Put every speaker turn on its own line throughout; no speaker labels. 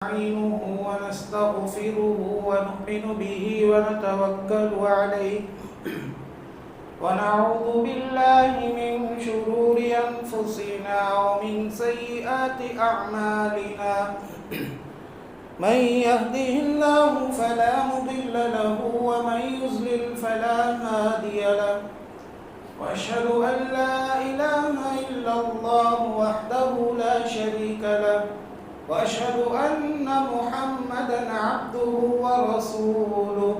نستعينه ونستغفره ونؤمن به ونتوكل عليه ونعوذ بالله من شرور أنفسنا ومن سيئات أعمالنا من يهده الله فلا مضل له ومن يضلل فلا هادي له وأشهد أن لا إله إلا الله وحده لا شريك له وأشهد أن محمدًا عبده ورسوله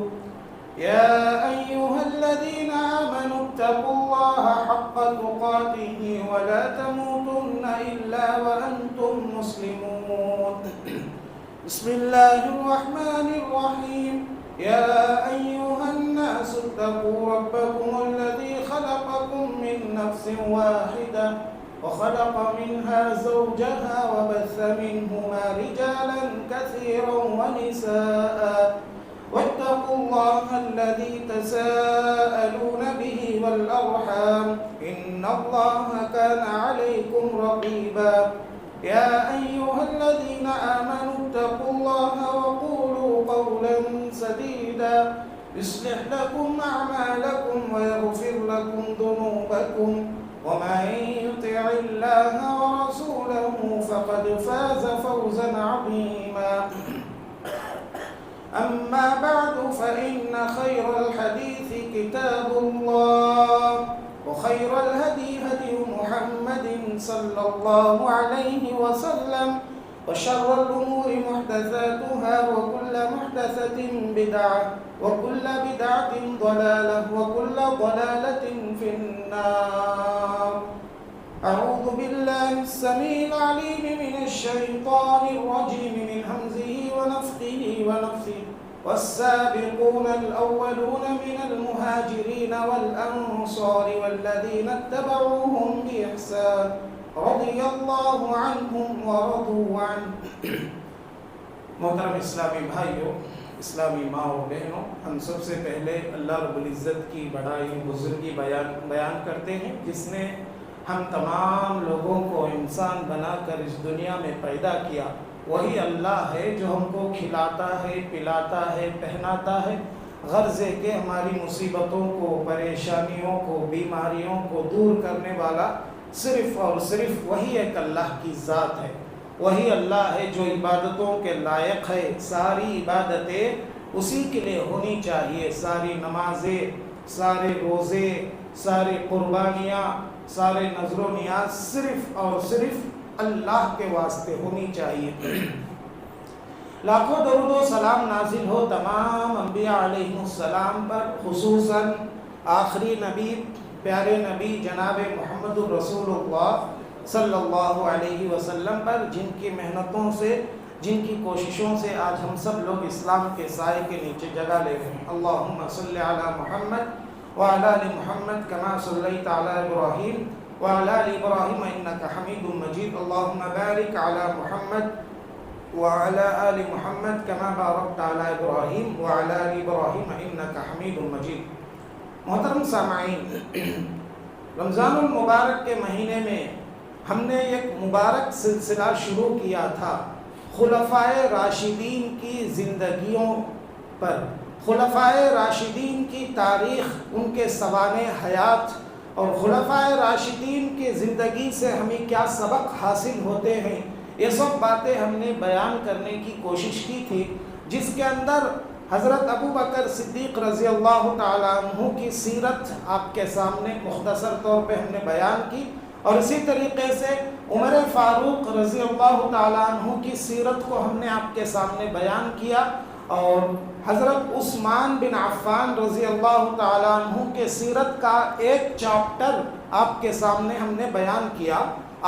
يا أيها الذين آمنوا اتقوا الله حق تقاته ولا تموتن إلا وأنتم مسلمون بسم الله الرحمن الرحيم يا أيها الناس اتقوا ربكم الذي خلقكم من نفس واحدة وخلق منها زوجها وبث منهما رجالا كثيرا ونساء واتقوا الله الذي تساءلون به والأرحام إن الله كان عليكم رقيبا يا أيها الذين آمنوا اتقوا الله وقولوا قولا سديدا يصلح لكم أعمالكم ويغفر لكم ذنوبكم ومن يطع الله ورسوله فقد فاز فوزا عظيما أما بعد فإن خير الحديث كتاب الله وخير الهدي هدي محمد صلى الله عليه وسلم وشر الأمور محدثاتها وكل محدثة بدعة وكل بدعة ضلالة وكل ضلالة في النار أعوذ بالله السميع العليم من الشيطان الرجيم من همزه ونفخه ونفثه والسابقون الأولون من المهاجرين والأنصار والذين اتبعوهم بإحسان رضي الله عنهم ورضوا عنه محترم اسلامی بھائیوں، اسلامی ماں و بہنوں، ہم سب سے پہلے اللہ رب العزت کی بڑائی بزرگی بیان کرتے ہیں جس نے ہم تمام لوگوں کو انسان بنا کر اس دنیا میں پیدا کیا۔ وہی اللہ ہے جو ہم کو کھلاتا ہے، پلاتا ہے، پہناتا ہے، غرض ہے کہ ہماری مصیبتوں کو، پریشانیوں کو، بیماریوں کو دور کرنے والا صرف اور صرف وہی ایک اللہ کی ذات ہے۔ وہی اللہ ہے جو عبادتوں کے لائق ہے۔ ساری عبادتیں اسی کے لیے ہونی چاہیے، ساری نمازیں، سارے روزے، سارے قربانیاں، سارے نذر و نیاز صرف اور صرف اللہ کے واسطے ہونی چاہیے۔ لاکھوں درود و سلام نازل ہو تمام انبیاء علیہ السلام پر، خصوصاً آخری نبی، پیارے نبی جناب محمد الرسول اللہ صلی اللہ علیہ وسلم پر، جن کی محنتوں سے، جن کی کوششوں سے آج ہم سب لوگ اسلام کے سائے کے نیچے جگہ لے رہے ہیں۔ اللہم صلی علی محمد وعلی آل محمد کما صلیت علی ابراہیم وعلی آل ابراہیم انک حمید مجید۔ اللہم بارک علی محمد وعلی آل محمد کما بارکت علی ابراہیم وعلی آل ابراہیم انک حمید مجید۔ محترم سامعین، رمضان المبارک کے مہینے میں ہم نے ایک مبارک سلسلہ شروع کیا تھا خلفائے راشدین کی زندگیوں پر، خلفائے راشدین کی تاریخ، ان کے سوانح حیات اور خلفائے راشدین کی زندگی سے ہمیں کیا سبق حاصل ہوتے ہیں، یہ سب باتیں ہم نے بیان کرنے کی کوشش کی تھی، جس کے اندر حضرت ابو بکر صدیق رضی اللہ تعالیٰ عنہ کی سیرت آپ کے سامنے مختصر طور پہ ہم نے بیان کی، اور اسی طریقے سے عمر فاروق رضی اللہ تعالیٰ عنہ کی سیرت کو ہم نے آپ کے سامنے بیان کیا، اور حضرت عثمان بن عفان رضی اللہ تعالیٰ عنہ کے سیرت کا ایک چاپٹر آپ کے سامنے ہم نے بیان کیا۔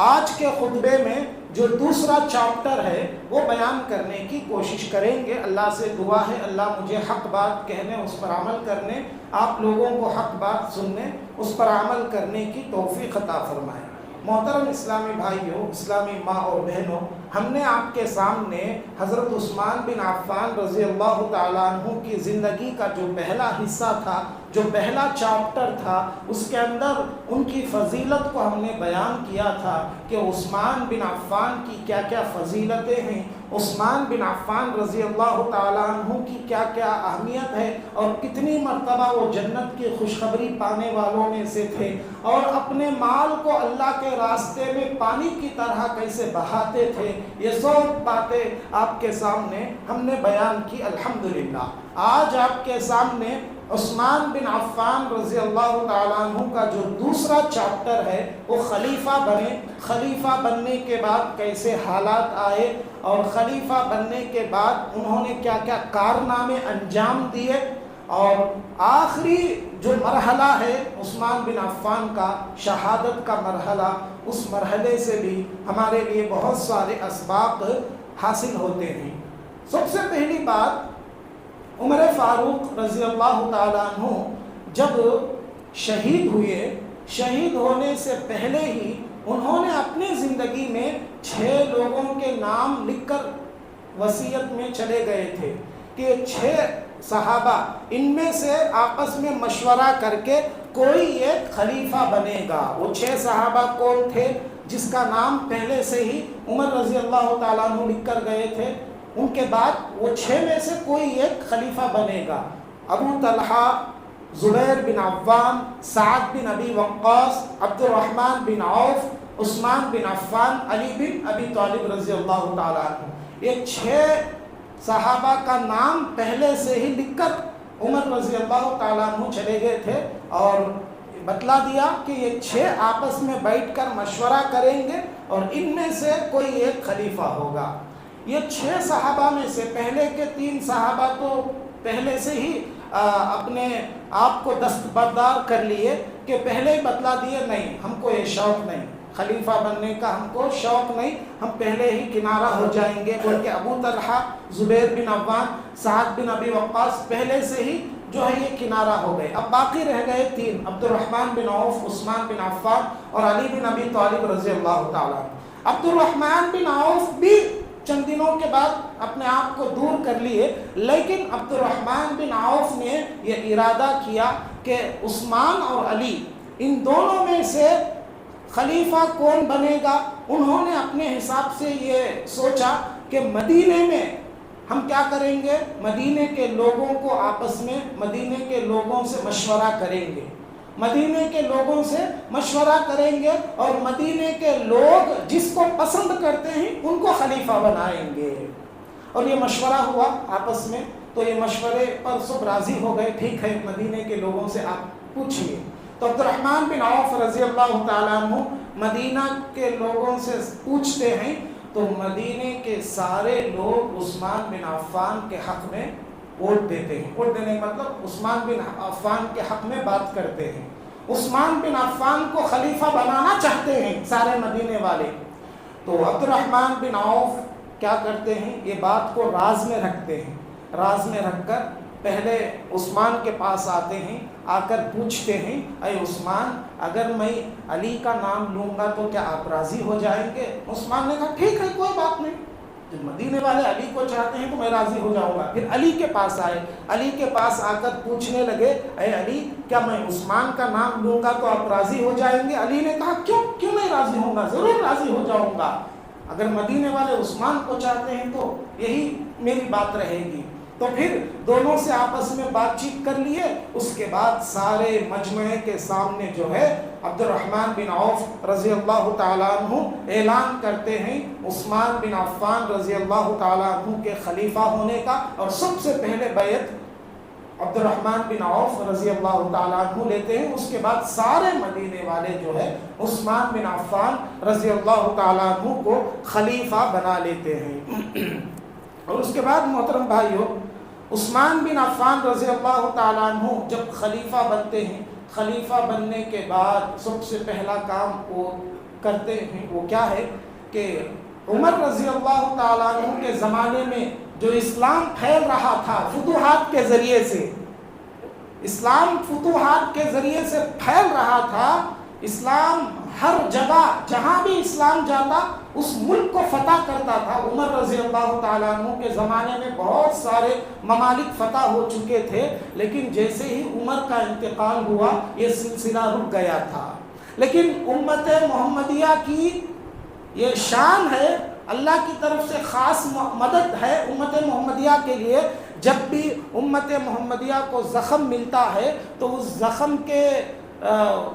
آج کے خطبے میں جو دوسرا چاپٹر ہے وہ بیان کرنے کی کوشش کریں گے۔ اللہ سے دعا ہے اللہ مجھے حق بات کہنے، اس پر عمل کرنے، آپ لوگوں کو حق بات سننے، اس پر عمل کرنے کی توفیق عطا فرمائے۔ محترم اسلامی بھائیوں، اسلامی ماں اور بہنوں، ہم نے آپ کے سامنے حضرت عثمان بن عفان رضی اللہ تعالیٰ عنہ کی زندگی کا جو پہلا حصہ تھا، جو پہلا چاپٹر تھا، اس کے اندر ان کی فضیلت کو ہم نے بیان کیا تھا کہ عثمان بن عفان کی کیا کیا فضیلتیں ہیں، عثمان بن عفان رضی اللہ تعالیٰ عنہ کی کیا کیا اہمیت ہے، اور کتنی مرتبہ وہ جنت کی خوشخبری پانے والوں میں سے تھے، اور اپنے مال کو اللہ کے راستے میں پانی کی طرح کیسے بہاتے تھے۔ یہ سب باتیں آپ کے سامنے ہم نے بیان کی الحمدللہ۔ آج آپ کے سامنے عثمان بن عفان رضی اللہ تعالیٰ عنہ کا جو دوسرا چاپٹر ہے وہ خلیفہ بنے، خلیفہ بننے کے بعد کیسے حالات آئے، اور خلیفہ بننے کے بعد انہوں نے کیا کیا کارنامے انجام دیے، اور آخری جو مرحلہ ہے عثمان بن عفان کا شہادت کا مرحلہ، اس مرحلے سے بھی ہمارے لیے بہت سارے اسباق حاصل ہوتے ہیں۔ سب سے پہلی بات، عمر فاروق رضی اللہ تعالیٰ عنہ جب شہید ہوئے، شہید ہونے سے پہلے ہی انہوں نے اپنی زندگی میں 6 لوگوں کے نام لکھ کر وصیت میں چلے گئے تھے کہ 6 صحابہ، ان میں سے آپس میں مشورہ کر کے کوئی ایک خلیفہ بنے گا۔ وہ 6 صحابہ کون تھے جس کا نام پہلے سے ہی عمر رضی اللہ تعالیٰ عنہ لکھ کر گئے تھے؟ ان کے بعد وہ 6 میں سے کوئی ایک خلیفہ بنے گا۔ ابو طلحہ، زبیر بن عوام، سعد بن ابی وقاص، عبد الرحمن بن عوف، عثمان بن عفان، علی بن ابی طالب رضی اللہ تعالیٰ عنہ۔ یہ 6 صحابہ کا نام پہلے سے ہی لکھ کر عمر رضی اللہ تعالیٰ عنہ چلے گئے تھے، اور بتلا دیا کہ یہ 6 آپس میں بیٹھ کر مشورہ کریں گے اور ان میں سے کوئی ایک خلیفہ ہوگا۔ یہ 6 صحابہ میں سے پہلے کے 3 صحابہ تو پہلے سے ہی اپنے آپ کو دستبردار کر لیے کہ پہلے ہی بتلا دیے، نہیں ہم کو یہ شوق نہیں، خلیفہ بننے کا ہم کو شوق نہیں، ہم پہلے ہی کنارہ ہو جائیں گے، بلکہ ابو طلحہ، زبیر بن عوام، سعد بن ابی وقاص پہلے سے ہی جو ہے یہ کنارہ ہو گئے۔ اب باقی رہ گئے 3، عبد الرحمن بن عوف، عثمان بن عفان اور علی بن ابی طالب رضی اللہ تعالیٰ۔ عبد الرحمن بن عوف بھی چند دنوں کے بعد اپنے آپ کو دور کر لیے، لیکن عبد الرحمن بن عوف نے یہ ارادہ کیا کہ عثمان اور علی ان دونوں میں سے خلیفہ کون بنے گا۔ انہوں نے اپنے حساب سے یہ سوچا کہ مدینے میں ہم کیا کریں گے، مدینے کے لوگوں کو آپس میں، مدینے کے لوگوں سے مشورہ کریں گے، مدینے کے لوگوں سے مشورہ کریں گے، اور مدینے کے لوگ جس کو پسند کرتے ہیں ان کو خلیفہ بنائیں گے۔ اور یہ مشورہ ہوا آپس میں، تو یہ مشورے پر سب راضی ہو گئے، ٹھیک ہے مدینے کے لوگوں سے آپ پوچھئے۔ تو عبد الرحمن بن عوف رضی اللہ تعالیٰ عنہ مدینہ کے لوگوں سے پوچھتے ہیں، تو مدینے کے سارے لوگ عثمان بن عفان کے حق میں ووٹ دیتے ہیں۔ ووٹ دینے کا مطلب عثمان بن عفان کے حق میں بات کرتے ہیں، عثمان بن عفان کو خلیفہ بنانا چاہتے ہیں سارے مدینے والے۔ تو عبد الرحمن بن عوف کیا کرتے ہیں، یہ بات کو راز میں رکھتے ہیں، راز میں رکھ کر پہلے عثمان کے پاس آتے ہیں، آ کر پوچھتے ہیں، اے عثمان اگر میں علی کا نام لوں گا تو کیا آپ راضی ہو جائیں گے؟ عثمان نے کہا ٹھیک ہے کوئی بات نہیں، جب مدینے والے علی کو چاہتے ہیں تو میں راضی ہو جاؤں گا۔ پھر علی کے پاس آئے، علی کے پاس آ کر پوچھنے لگے، اے علی کیا میں عثمان کا نام لوں گا تو آپ راضی ہو جائیں گے؟ علی نے کہا کیوں نہیں راضی ہوں گا، ضرور راضی ہو جاؤں گا، اگر مدینے والے عثمان کو چاہتے ہیں تو یہی میری بات رہے گی۔ تو پھر دونوں سے آپس میں بات چیت کر لیے، اس کے بعد سارے مجمع کے سامنے جو ہے عبد الرحمن بن عوف رضی اللہ تعالیٰ عنہ اعلان کرتے ہیں عثمان بن عفان رضی اللہ تعالیٰ عنہ کے خلیفہ ہونے کا، اور سب سے پہلے بیعت عبد الرحمن بن عوف رضی اللہ تعالیٰ عنہ لیتے ہیں۔ اس کے بعد سارے مدینے والے جو ہے عثمان بن عفان رضی اللہ تعالیٰ عنہ کو خلیفہ بنا لیتے ہیں۔ اور اس کے بعد محترم بھائیو، عثمان بن عفان رضی اللہ تعالیٰ عنہ جب خلیفہ بنتے ہیں، خلیفہ بننے کے بعد سب سے پہلا کام وہ کرتے ہیں وہ کیا ہے کہ عمر رضی اللہ تعالیٰ عنہ کے زمانے میں جو اسلام پھیل رہا تھا فتوحات کے ذریعے سے، اسلام فتوحات کے ذریعے سے پھیل رہا تھا، اسلام ہر جگہ جہاں بھی اسلام جاتا اس ملک کو فتح کرتا تھا۔ عمر رضی اللہ تعالیٰ عنہ کے زمانے میں بہت سارے ممالک فتح ہو چکے تھے، لیکن جیسے ہی عمر کا انتقال ہوا یہ سلسلہ رک گیا تھا۔ لیکن امت محمدیہ کی یہ شان ہے، اللہ کی طرف سے خاص مدد ہے امت محمدیہ کے لیے۔ جب بھی امت محمدیہ کو زخم ملتا ہے تو اس زخم کے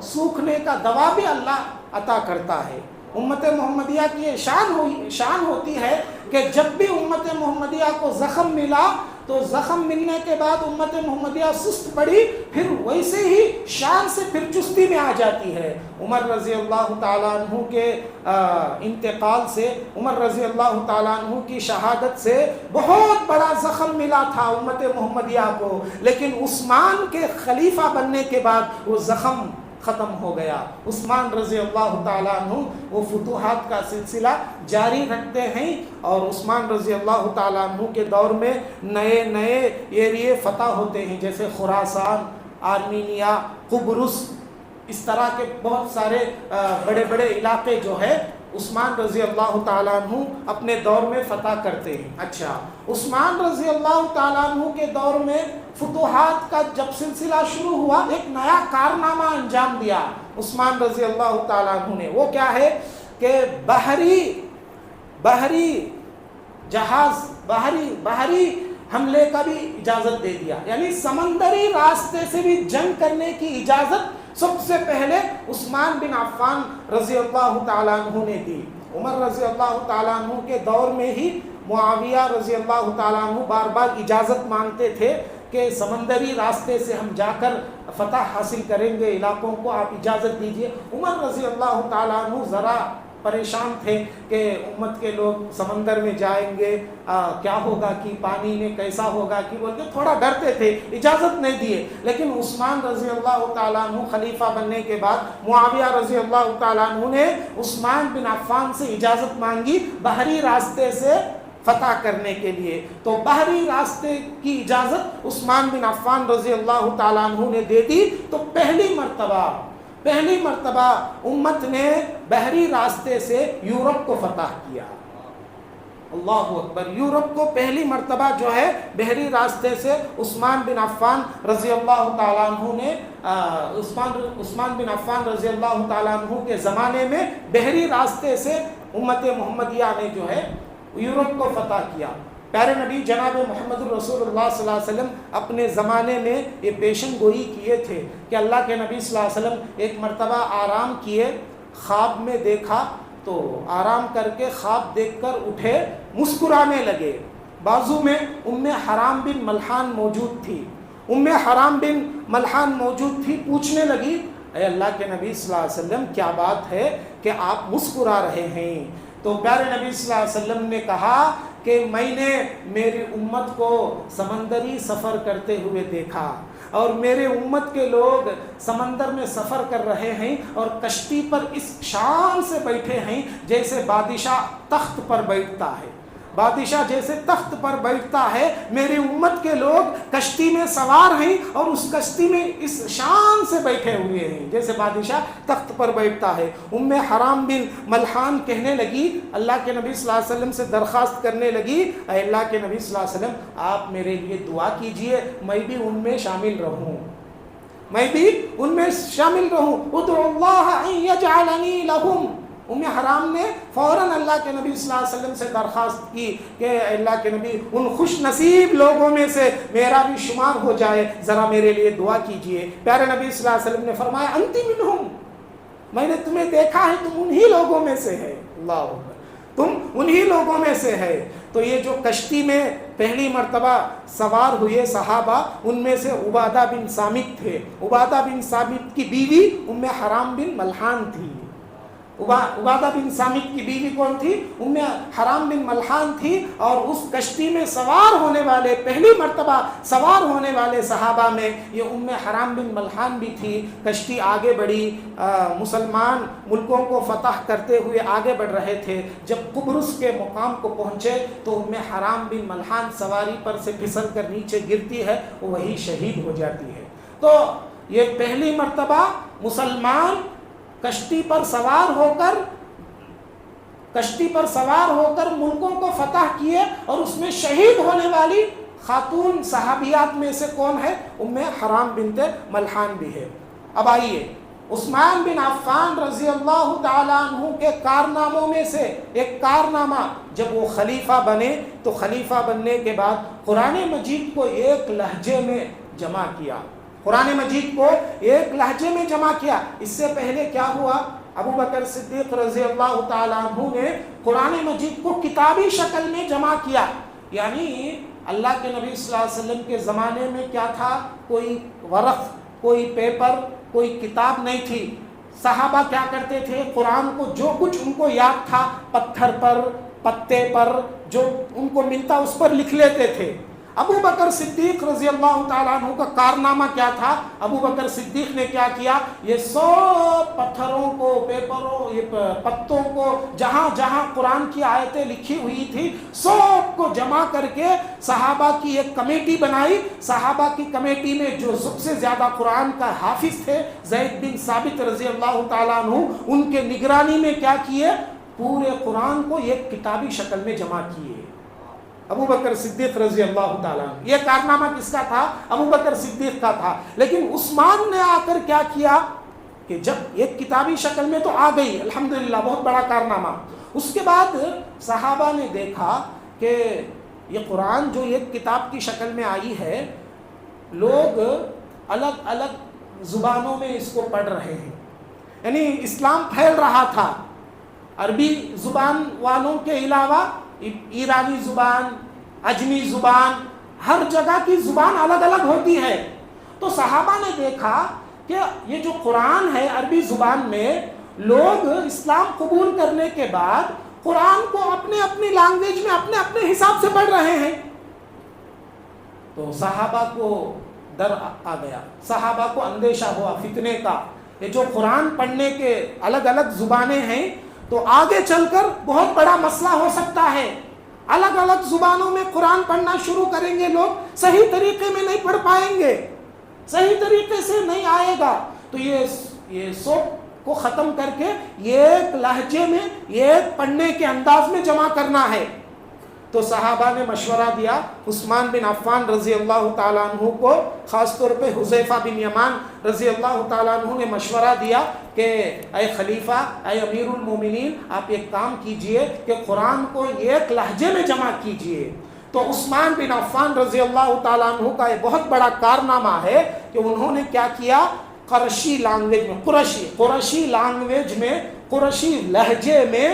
سوکھنے کا دوا بھی اللہ عطا کرتا ہے۔ امت محمدیہ کی یہ شان ہوتی ہے کہ جب بھی امت محمدیہ کو زخم ملا تو زخم ملنے کے بعد امت محمدیہ سست پڑی، پھر ویسے ہی شان سے پھر چستی میں آ جاتی ہے۔ عمر رضی اللہ تعالیٰ عنہ کے انتقال سے، عمر رضی اللہ تعالیٰ عنہ کی شہادت سے بہت بڑا زخم ملا تھا امت محمدیہ کو، لیکن عثمان کے خلیفہ بننے کے بعد وہ زخم ختم ہو گیا۔ عثمان رضی اللہ تعالیٰ عنہ وہ فتوحات کا سلسلہ جاری رکھتے ہیں، اور عثمان رضی اللہ تعالیٰ عنہ کے دور میں نئے نئے ایریے فتح ہوتے ہیں، جیسے خراسان، آرمینیا، قبرص، اس طرح کے بہت سارے بڑے بڑے علاقے جو ہے عثمان رضی اللہ تعالیٰ عنہ اپنے دور میں فتح کرتے ہیں۔ اچھا، عثمان رضی اللہ تعالیٰ عنہ کے دور میں فتوحات کا جب سلسلہ شروع ہوا، ایک نیا کارنامہ انجام دیا عثمان رضی اللہ تعالیٰ عنہ نے۔ وہ کیا ہے کہ بحری جہاز، بحری حملے کا بھی اجازت دے دیا، یعنی سمندری راستے سے بھی جنگ کرنے کی اجازت سب سے پہلے عثمان بن عفان رضی اللہ تعالیٰ عنہ نے دی۔ عمر رضی اللہ تعالیٰ عنہ کے دور میں ہی معاویہ رضی اللہ تعالیٰ عنہ بار بار اجازت مانگتے تھے کہ سمندری راستے سے ہم جا کر فتح حاصل کریں گے علاقوں کو، آپ اجازت دیجئے۔ عمر رضی اللہ تعالیٰ عنہ ذرا پریشان تھے کہ امت کے لوگ سمندر میں جائیں گے، کیا ہوگا کہ پانی میں کیسا ہوگا کہ بول کے تھوڑا ڈرتے تھے، اجازت نہیں دیے۔ لیکن عثمان رضی اللہ تعالیٰ عنہ خلیفہ بننے کے بعد معاویہ رضی اللہ تعالیٰ عنہ نے عثمان بن عفان سے اجازت مانگی بحری راستے سے فتح کرنے کے لیے، تو بحری راستے کی اجازت عثمان بن عفان رضی اللہ تعالیٰ عنہ نے دے دی۔ تو پہلی مرتبہ امت نے بحری راستے سے یورپ کو فتح کیا۔ اللہ اکبر، یورپ کو پہلی مرتبہ جو ہے بحری راستے سے عثمان بن عفان رضی اللہ تعالیٰ عنہ نے عثمان بن عفان رضی اللہ تعالیٰ عنہ کے زمانے میں بحری راستے سے امت محمدیہ نے جو ہے یورپ کو فتح کیا۔ پیارے نبی جناب محمد الرسول اللہ صلی اللہ علیہ وسلم اپنے زمانے میں یہ پیشن گوئی کیے تھے کہ اللہ کے نبی صلی اللہ علیہ وسلم ایک مرتبہ آرام کیے، خواب میں دیکھا تو آرام کر کے خواب دیکھ کر اٹھے، مسکرانے لگے۔ بازو میں حرام بن ملحان موجود تھی، حرام بن ملحان موجود تھی، پوچھنے لگی اے اللہ کے نبی صلی اللہ علیہ وسلم کیا بات ہے کہ آپ مسکرا رہے ہیں؟ تو پیارے نبی صلی اللہ علیہ وسلم نے کہا کہ میں نے میری امت کو سمندری سفر کرتے ہوئے دیکھا، اور میرے امت کے لوگ سمندر میں سفر کر رہے ہیں اور کشتی پر اس شان سے بیٹھے ہیں جیسے بادشاہ تخت پر بیٹھتا ہے، بادشاہ جیسے تخت پر بیٹھتا ہے، میری امت کے لوگ کشتی میں سوار ہیں اور اس کشتی میں اس شان سے بیٹھے ہوئے ہیں جیسے بادشاہ تخت پر بیٹھتا ہے۔ حرام بن ملحان کہنے لگی، اللہ کے نبی صلی اللہ علیہ وسلم سے درخواست کرنے لگی، اے اللہ کے نبی صلی اللہ علیہ وسلم آپ میرے لیے دعا کیجئے، میں بھی ان میں شامل رہوں، ادعو اللہ ان یجعلنی لہم۔ حرام نے فوراً اللہ کے نبی صلی اللہ علیہ وسلم سے درخواست کی کہ اللہ کے نبی ان خوش نصیب لوگوں میں سے میرا بھی شمار ہو جائے، ذرا میرے لیے دعا کیجئے۔ پیارے نبی صلی اللہ علیہ وسلم نے فرمایا انتی منہم، میں نے تمہیں دیکھا ہے، تم انہی لوگوں میں سے ہے، اللہ اکبر، تم انہی لوگوں میں سے ہے۔ تو یہ جو کشتی میں پہلی مرتبہ سوار ہوئے صحابہ، ان میں سے عبادہ بن صامت تھے۔ عبادہ بن صامت کی بیوی حرام بن ملحان تھی۔ عبادہ بن صامت کی بیوی کون تھی؟ حرام بن ملحان تھی، اور اس کشتی میں سوار ہونے والے، پہلی مرتبہ سوار ہونے والے صحابہ میں یہ حرام بن ملحان بھی تھی۔ کشتی آگے بڑھی، مسلمان ملکوں کو فتح کرتے ہوئے آگے بڑھ رہے تھے۔ جب قبرص کے مقام کو پہنچے تو حرام بن ملحان سواری پر سے پھسل کر نیچے گرتی ہے، وہی شہید ہو جاتی ہے۔ تو یہ پہلی مرتبہ مسلمان کشتی پر سوار ہو کر ملکوں کو فتح کیے، اور اس میں شہید ہونے والی خاتون صحابیات میں سے کون ہے؟ ام حرام بنت ملحان بھی ہے۔ اب آئیے عثمان بن عفان رضی اللہ تعالیٰ عنہ کے کارناموں میں سے ایک کارنامہ، جب وہ خلیفہ بنے تو خلیفہ بننے کے بعد قرآن مجید کو ایک لہجے میں جمع کیا، قرآن مجید کو ایک لہجے میں جمع کیا۔ اس سے پہلے کیا ہوا؟ ابو بکر صدیق رضی اللہ تعالیٰ عنہ نے قرآن مجید کو کتابی شکل میں جمع کیا، یعنی اللہ کے نبی صلی اللہ علیہ وسلم کے زمانے میں کیا تھا؟ کوئی ورق، کوئی پیپر، کوئی کتاب نہیں تھی۔ صحابہ کیا کرتے تھے؟ قرآن کو جو کچھ ان کو یاد تھا پتھر پر، پتے پر، جو ان کو ملتا اس پر لکھ لیتے تھے۔ ابو بکر صدیق رضی اللہ تعالیٰ عنہ کا کارنامہ کیا تھا؟ ابو بکر صدیق نے کیا کیا؟ یہ سب پتھروں کو، پیپروں، یہ پتوں کو، جہاں جہاں قرآن کی آیتیں لکھی ہوئی تھی سب کو جمع کر کے صحابہ کی ایک کمیٹی بنائی۔ صحابہ کی کمیٹی میں جو سب سے زیادہ قرآن کا حافظ تھے زید بن ثابت رضی اللہ تعالیٰ عنہ، ان کے نگرانی میں کیا کیے؟ پورے قرآن کو ایک کتابی شکل میں جمع کیے۔ ابو بکر صدیق رضی اللہ تعالیٰ عنہ، یہ کارنامہ کس کا تھا؟ ابو بکر صدیق کا تھا۔ لیکن عثمان نے آ کر کیا کیا کہ جب ایک کتابی شکل میں تو آ گئی، الحمدللہ بہت بڑا کارنامہ، اس کے بعد صحابہ نے دیکھا کہ یہ قرآن جو ایک کتاب کی شکل میں آئی ہے، لوگ الگ الگ زبانوں میں اس کو پڑھ رہے ہیں، یعنی اسلام پھیل رہا تھا۔ عربی زبان والوں کے علاوہ ایرانی زبان، عجمی زبان، ہر جگہ کی زبان الگ الگ ہوتی ہے۔ تو صحابہ نے دیکھا کہ یہ جو قرآن ہے عربی زبان میں، لوگ اسلام قبول کرنے کے بعد قرآن کو اپنے اپنی لینگویج میں اپنے اپنے حساب سے پڑھ رہے ہیں۔ تو صحابہ کو ڈر آ گیا، صحابہ کو اندیشہ ہوا فتنے کا، یہ جو قرآن پڑھنے کے الگ الگ زبانیں ہیں تو آگے چل کر بہت بڑا مسئلہ ہو سکتا ہے۔ الگ الگ زبانوں میں قرآن پڑھنا شروع کریں گے، لوگ صحیح طریقے میں نہیں پڑھ پائیں گے، صحیح طریقے سے نہیں آئے گا۔ تو یہ سب کو ختم کر کے ایک لہجے میں، ایک پڑھنے کے انداز میں جمع کرنا ہے۔ تو صحابہ نے مشورہ دیا عثمان بن عفان رضی اللہ تعالیٰ عنہ کو، خاص طور پہ حذیفہ بن یمان رضی اللہ تعالیٰ عنہ نے مشورہ دیا کہ اے خلیفہ، اے امیر المومنین، آپ ایک کام کیجئے کہ قرآن کو ایک لہجے میں جمع کیجئے۔ تو عثمان بن عفان رضی اللہ تعالیٰ عنہ کا ایک بہت بڑا کارنامہ ہے کہ انہوں نے کیا کیا؟ قرشی لینگویج میں، قرشی لینگویج میں، قرشی لہجے میں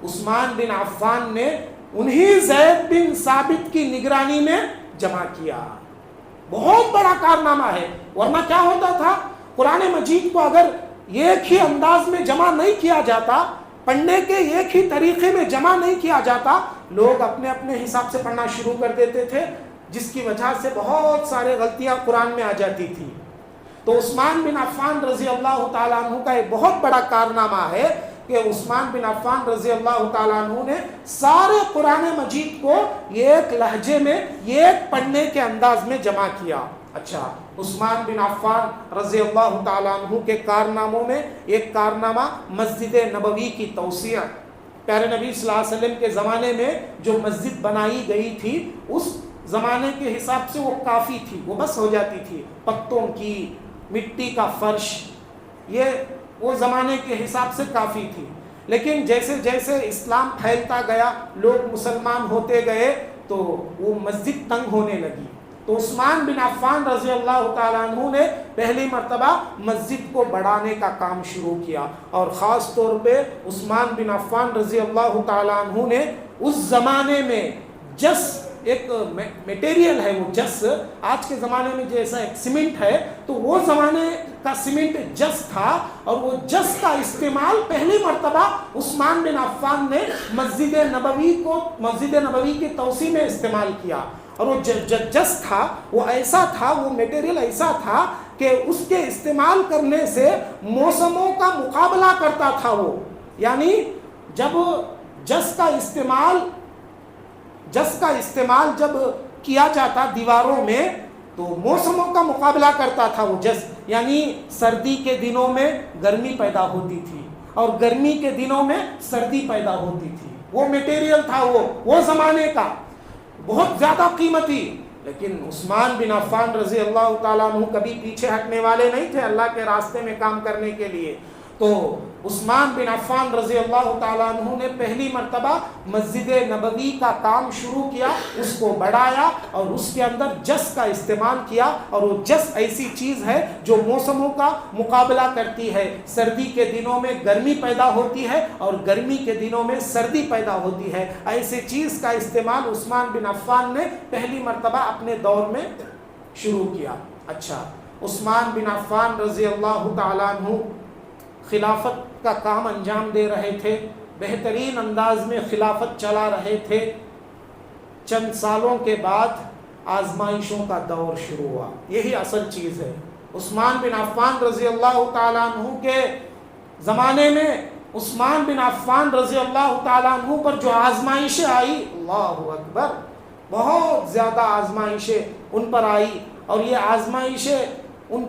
عثمان بن عفان نے انہی زید بن ثابت کی نگرانی میں جمع کیا۔ بہت بڑا کارنامہ ہے، ورنہ کیا ہوتا تھا؟ قرآن مجید کو اگر ایک ہی انداز میں جمع نہیں کیا جاتا، پڑھنے کے ایک ہی طریقے میں جمع نہیں کیا جاتا، لوگ اپنے اپنے حساب سے پڑھنا شروع کر دیتے تھے، جس کی وجہ سے بہت سارے غلطیاں قرآن میں آ جاتی تھی۔ تو عثمان بن عفان رضی اللہ تعالیٰ عنہ کا ایک بہت بڑا کارنامہ ہے کہ عثمان بن عفان رضی اللہ تعالیٰ عنہ نے سارے قرآن مجید کو ایک لہجے میں، ایک پڑھنے کے انداز میں جمع کیا۔ اچھا، عثمان بن عفان رضی اللہ تعالیٰ عنہ کے کارناموں میں ایک کارنامہ مسجد نبوی کی توسیع۔ پیارے نبی صلی اللہ علیہ وسلم کے زمانے میں جو مسجد بنائی گئی تھی، اس زمانے کے حساب سے وہ کافی تھی، وہ بس ہو جاتی تھی، پتوں کی، مٹی کا فرش، یہ وہ زمانے کے حساب سے کافی تھی۔ لیکن جیسے جیسے اسلام پھیلتا گیا، لوگ مسلمان ہوتے گئے، تو وہ مسجد تنگ ہونے لگی۔ تو عثمان بن عفان رضی اللہ تعالیٰ عنہ نے پہلی مرتبہ مسجد کو بڑھانے کا کام شروع کیا، اور خاص طور پہ عثمان بن عفان رضی اللہ تعالیٰ عنہ نے اس زمانے میں جس ایک میٹیریل ہے، وہ جس آج کے زمانے میں جیسا ایک سیمنٹ ہے، تو وہ زمانے کا سیمنٹ جس تھا، اور وہ جس کا استعمال پہلی مرتبہ عثمان بن عفان نے مسجد نبوی کی توسیع میں استعمال کیا۔ اور وہ جس تھا وہ ایسا تھا، وہ میٹیریل ایسا تھا کہ اس کے استعمال کرنے سے موسموں کا مقابلہ کرتا تھا وہ، یعنی جب جس کا استعمال جب کیا جاتا دیواروں میں تو موسموں کا مقابلہ کرتا تھا وہ جس، یعنی سردی کے دنوں میں گرمی پیدا ہوتی تھی اور گرمی کے دنوں میں سردی پیدا ہوتی تھی. وہ میٹیریل تھا وہ زمانے کا بہت زیادہ قیمتی. لیکن عثمان بن عفان رضی اللہ تعالیٰ عنہ کبھی پیچھے ہٹنے والے نہیں تھے اللہ کے راستے میں کام کرنے کے لیے. تو عثمان بن عفان رضی اللہ تعالیٰ عنہ نے پہلی مرتبہ مسجد نبوی کا کام شروع کیا, اس کو بڑھایا اور اس کے اندر جس کا استعمال کیا. اور وہ جس ایسی چیز ہے جو موسموں کا مقابلہ کرتی ہے. سردی کے دنوں میں گرمی پیدا ہوتی ہے اور گرمی کے دنوں میں سردی پیدا ہوتی ہے. ایسی چیز کا استعمال عثمان بن عفان نے پہلی مرتبہ اپنے دور میں شروع کیا. اچھا, عثمان بن عفان رضی اللہ تعالیٰ عنہ خلافت کا کام انجام دے رہے تھے, بہترین انداز میں خلافت چلا رہے تھے. چند سالوں کے بعد آزمائشوں کا دور شروع ہوا. یہی اصل چیز ہے. عثمان بن عفان رضی اللہ تعالیٰ عنہ کے زمانے میں عثمان بن عفان رضی اللہ تعالیٰ عنہ پر جو آزمائشیں آئی, اللہ اکبر, بہت زیادہ آزمائشیں ان پر آئی. اور یہ آزمائشیں ان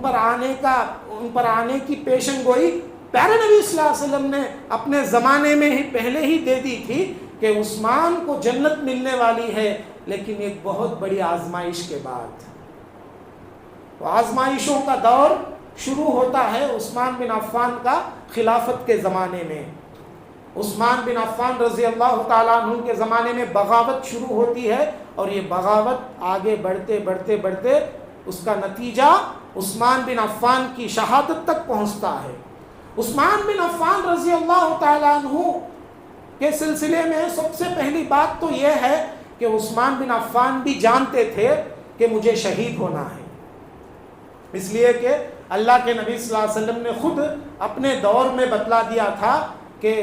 پر آنے کی پیشن گوئی پیارے نبی صلی اللہ علیہ وسلم نے اپنے زمانے میں ہی پہلے ہی دے دی تھی کہ عثمان کو جنت ملنے والی ہے. لیکن ایک بہت بڑی آزمائش کے بعد آزمائشوں کا دور شروع ہوتا ہے عثمان بن عفان کا خلافت کے زمانے میں. عثمان بن عفان رضی اللہ تعالیٰ عنہ کے زمانے میں بغاوت شروع ہوتی ہے اور یہ بغاوت آگے بڑھتے بڑھتے بڑھتے اس کا نتیجہ عثمان بن عفان کی شہادت تک پہنچتا ہے. عثمان بن عفان رضی اللہ تعالیٰ عنہ کے سلسلے میں سب سے پہلی بات تو یہ ہے کہ عثمان بن عفان بھی جانتے تھے کہ مجھے شہید ہونا ہے. اس لیے کہ اللہ کے نبی صلی اللہ علیہ وسلم نے خود اپنے دور میں بتلا دیا تھا کہ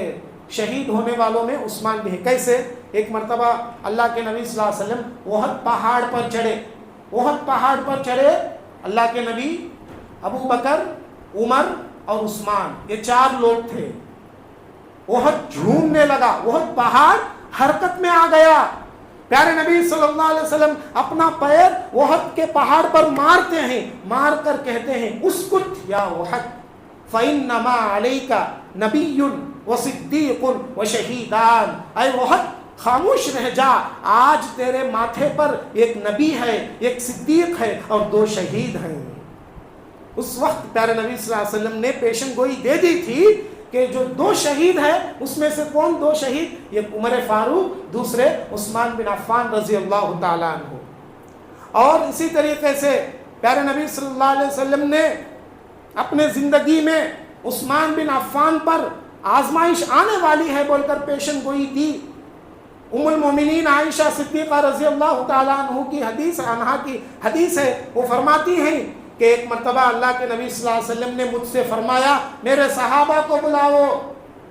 شہید ہونے والوں میں عثمان بھی ہے. کیسے؟ ایک مرتبہ اللہ کے نبی صلی اللہ علیہ وسلم احد پہاڑ پر چڑھے. اللہ کے نبی, ابو بکر, عمر اور عثمان, یہ 4 لوگ تھے. احد جھومنے لگا, احد پہاڑ حرکت میں آ گیا. پیارے نبی صلی اللہ علیہ وسلم اپنا پیر احد کے پہاڑ پر مارتے ہیں, مار کر کہتے ہیں اسکت یا احد فإنما علیک نبی وصدیق وشہیدان. اے احد خاموش رہ جا, آج تیرے ماتھے پر ایک نبی ہے, ایک صدیق ہے اور 2 شہید ہیں. اس وقت پیارے نبی صلی اللہ علیہ وسلم نے پیشن گوئی دے دی تھی کہ جو 2 شہید ہیں اس میں سے کون 2 شہید, ایک عمر فاروق, دوسرے عثمان بن عفان رضی اللہ تعالیٰ عنہ. اور اسی طریقے سے پیارے نبی صلی اللہ علیہ وسلم نے اپنے زندگی میں عثمان بن عفان پر آزمائش آنے والی ہے بول کر پیشن گوئی دی. ام المومنین عائشہ صدیقہ رضی اللہ تعالیٰ عنہ کی حدیث ہے. وہ فرماتی ہیں کہ ایک مرتبہ اللہ کے نبی صلی اللہ علیہ وسلم نے مجھ سے فرمایا میرے صحابہ کو بلاؤ.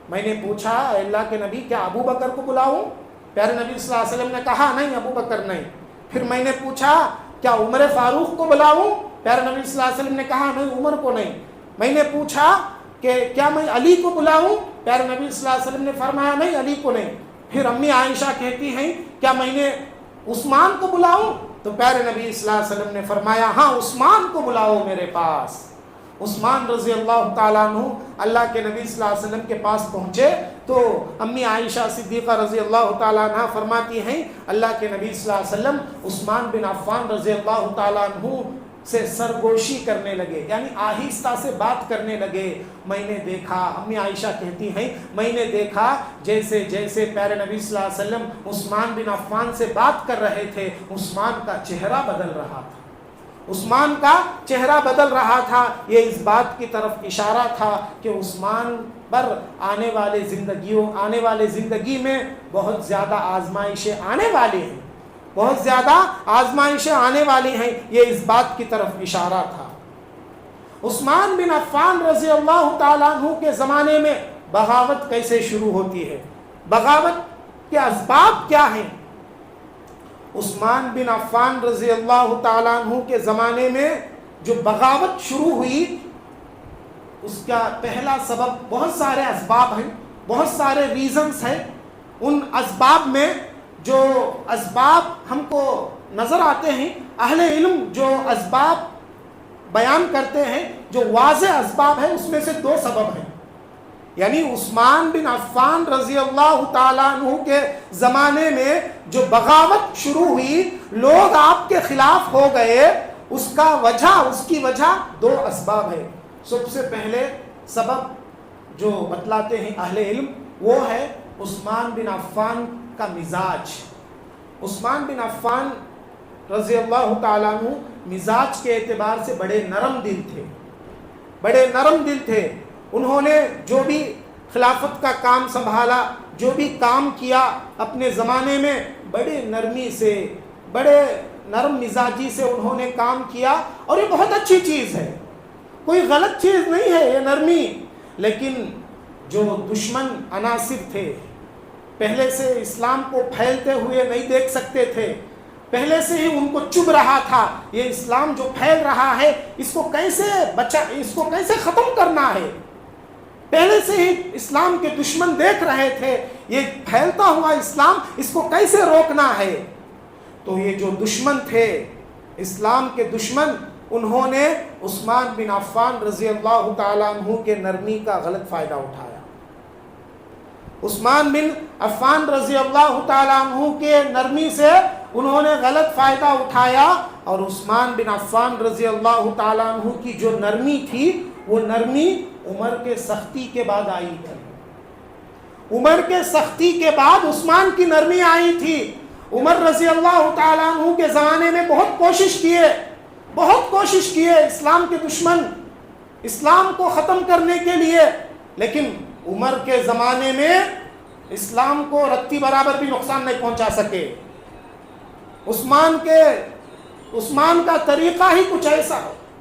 میں نے پوچھا اے اللہ کے نبی کیا ابو بکر کو بلاؤں؟ پیارے نبی صلی اللہ علیہ وسلم نے کہا نہیں, ابو بکر نہیں. پھر میں نے پوچھا کیا عمر فاروق کو بلاؤں؟ پیارے نبی صلی اللہ علیہ وسلم نے کہا نہیں, عمر کو نہیں. میں نے پوچھا کہ کیا میں علی کو بلاؤں؟ پیارے نبی صلی اللہ علیہ وسلم نے فرمایا نہیں, علی کو نہیں. پھر امی عائشہ کہتی ہیں کیا میں نے عثمان کو بلاؤں؟ تو پیارے نبی صلی اللہ علیہ وسلم نے فرمایا ہاں عثمان کو بلاؤ میرے پاس. عثمان رضی اللہ تعالیٰ عنہ اللہ کے نبی صلی اللہ علیہ وسلم کے پاس پہنچے تو امی عائشہ صدیقہ رضی اللہ تعالیٰ عنہ فرماتی ہیں اللہ کے نبی صلی اللہ علیہ وسلم عثمان بن عفان رضی اللہ تعالیٰ عنہ سے سرگوشی کرنے لگے, یعنی آہستہ سے بات کرنے لگے. میں نے دیکھا, امی عائشہ کہتی ہیں میں نے دیکھا جیسے جیسے پیارے نبی صلی اللہ علیہ وسلم عثمان بن عفان سے بات کر رہے تھے عثمان کا چہرہ بدل رہا تھا. عثمان کا چہرہ بدل رہا تھا. یہ اس بات کی طرف اشارہ تھا کہ عثمان پر آنے والے زندگی میں بہت زیادہ آزمائشیں آنے والی ہیں, بہت زیادہ آزمائشیں آنے والی ہیں. یہ اس بات کی طرف اشارہ تھا. عثمان بن عفان رضی اللہ تعالیٰ عنہ کے زمانے میں بغاوت کیسے شروع ہوتی ہے, بغاوت کے اسباب کیا ہیں؟ عثمان بن عفان رضی اللہ تعالیٰ عنہ کے زمانے میں جو بغاوت شروع ہوئی اس کا پہلا سبب, بہت سارے اسباب ہیں, بہت سارے ریزنز ہیں. ان اسباب میں جو اسباب ہم کو نظر آتے ہیں, اہل علم جو اسباب بیان کرتے ہیں جو واضح اسباب ہے اس میں سے 2 سبب ہیں. یعنی عثمان بن عفان رضی اللہ تعالیٰ عنہ کے زمانے میں جو بغاوت شروع ہوئی، لوگ آپ کے خلاف ہو گئے، اس کی وجہ 2 اسباب ہے. سب سے پہلے سبب جو بتلاتے ہیں اہل علم وہ ہے عثمان بن عفان کا مزاج. عثمان بن عفان رضی اللہ تعالیٰ عنہ مزاج کے اعتبار سے بڑے نرم دل تھے. انہوں نے جو بھی خلافت کا کام سنبھالا، جو بھی کام کیا اپنے زمانے میں بڑے نرمی سے، بڑے نرم مزاجی سے انہوں نے کام کیا، اور یہ بہت اچھی چیز ہے، کوئی غلط چیز نہیں ہے یہ نرمی. لیکن جو دشمن عناصر تھے، پہلے سے اسلام کو پھیلتے ہوئے نہیں دیکھ سکتے تھے، پہلے سے ہی ان کو چبھ رہا تھا یہ اسلام جو پھیل رہا ہے اس کو کیسے ختم کرنا ہے. پہلے سے ہی اسلام کے دشمن دیکھ رہے تھے یہ پھیلتا ہوا اسلام، اس کو کیسے روکنا ہے. تو یہ جو دشمن تھے، اسلام کے دشمن، انہوں نے عثمان بن عفان رضی اللہ تعالیٰ عنہ کے نرمی کا غلط فائدہ اٹھایا. عثمان بن عفان رضی اللہ تعالیٰ عنہ کے نرمی سے انہوں نے غلط فائدہ اٹھایا، اور عثمان بن عفان رضی اللہ تعالیٰ عنہ کی جو نرمی تھی وہ نرمی عمر کے سختی کے بعد آئی تھی. عمر کے سختی کے بعد عثمان کی نرمی آئی تھی. عمر رضی اللہ تعالیٰ عنہ کے زمانے میں بہت کوشش کیے اسلام کے دشمن اسلام کو ختم کرنے کے لیے، لیکن عمر کے زمانے میں اسلام کو رتی برابر بھی نقصان نہیں پہنچا سکے. عثمان کا طریقہ ہی کچھ ایسا،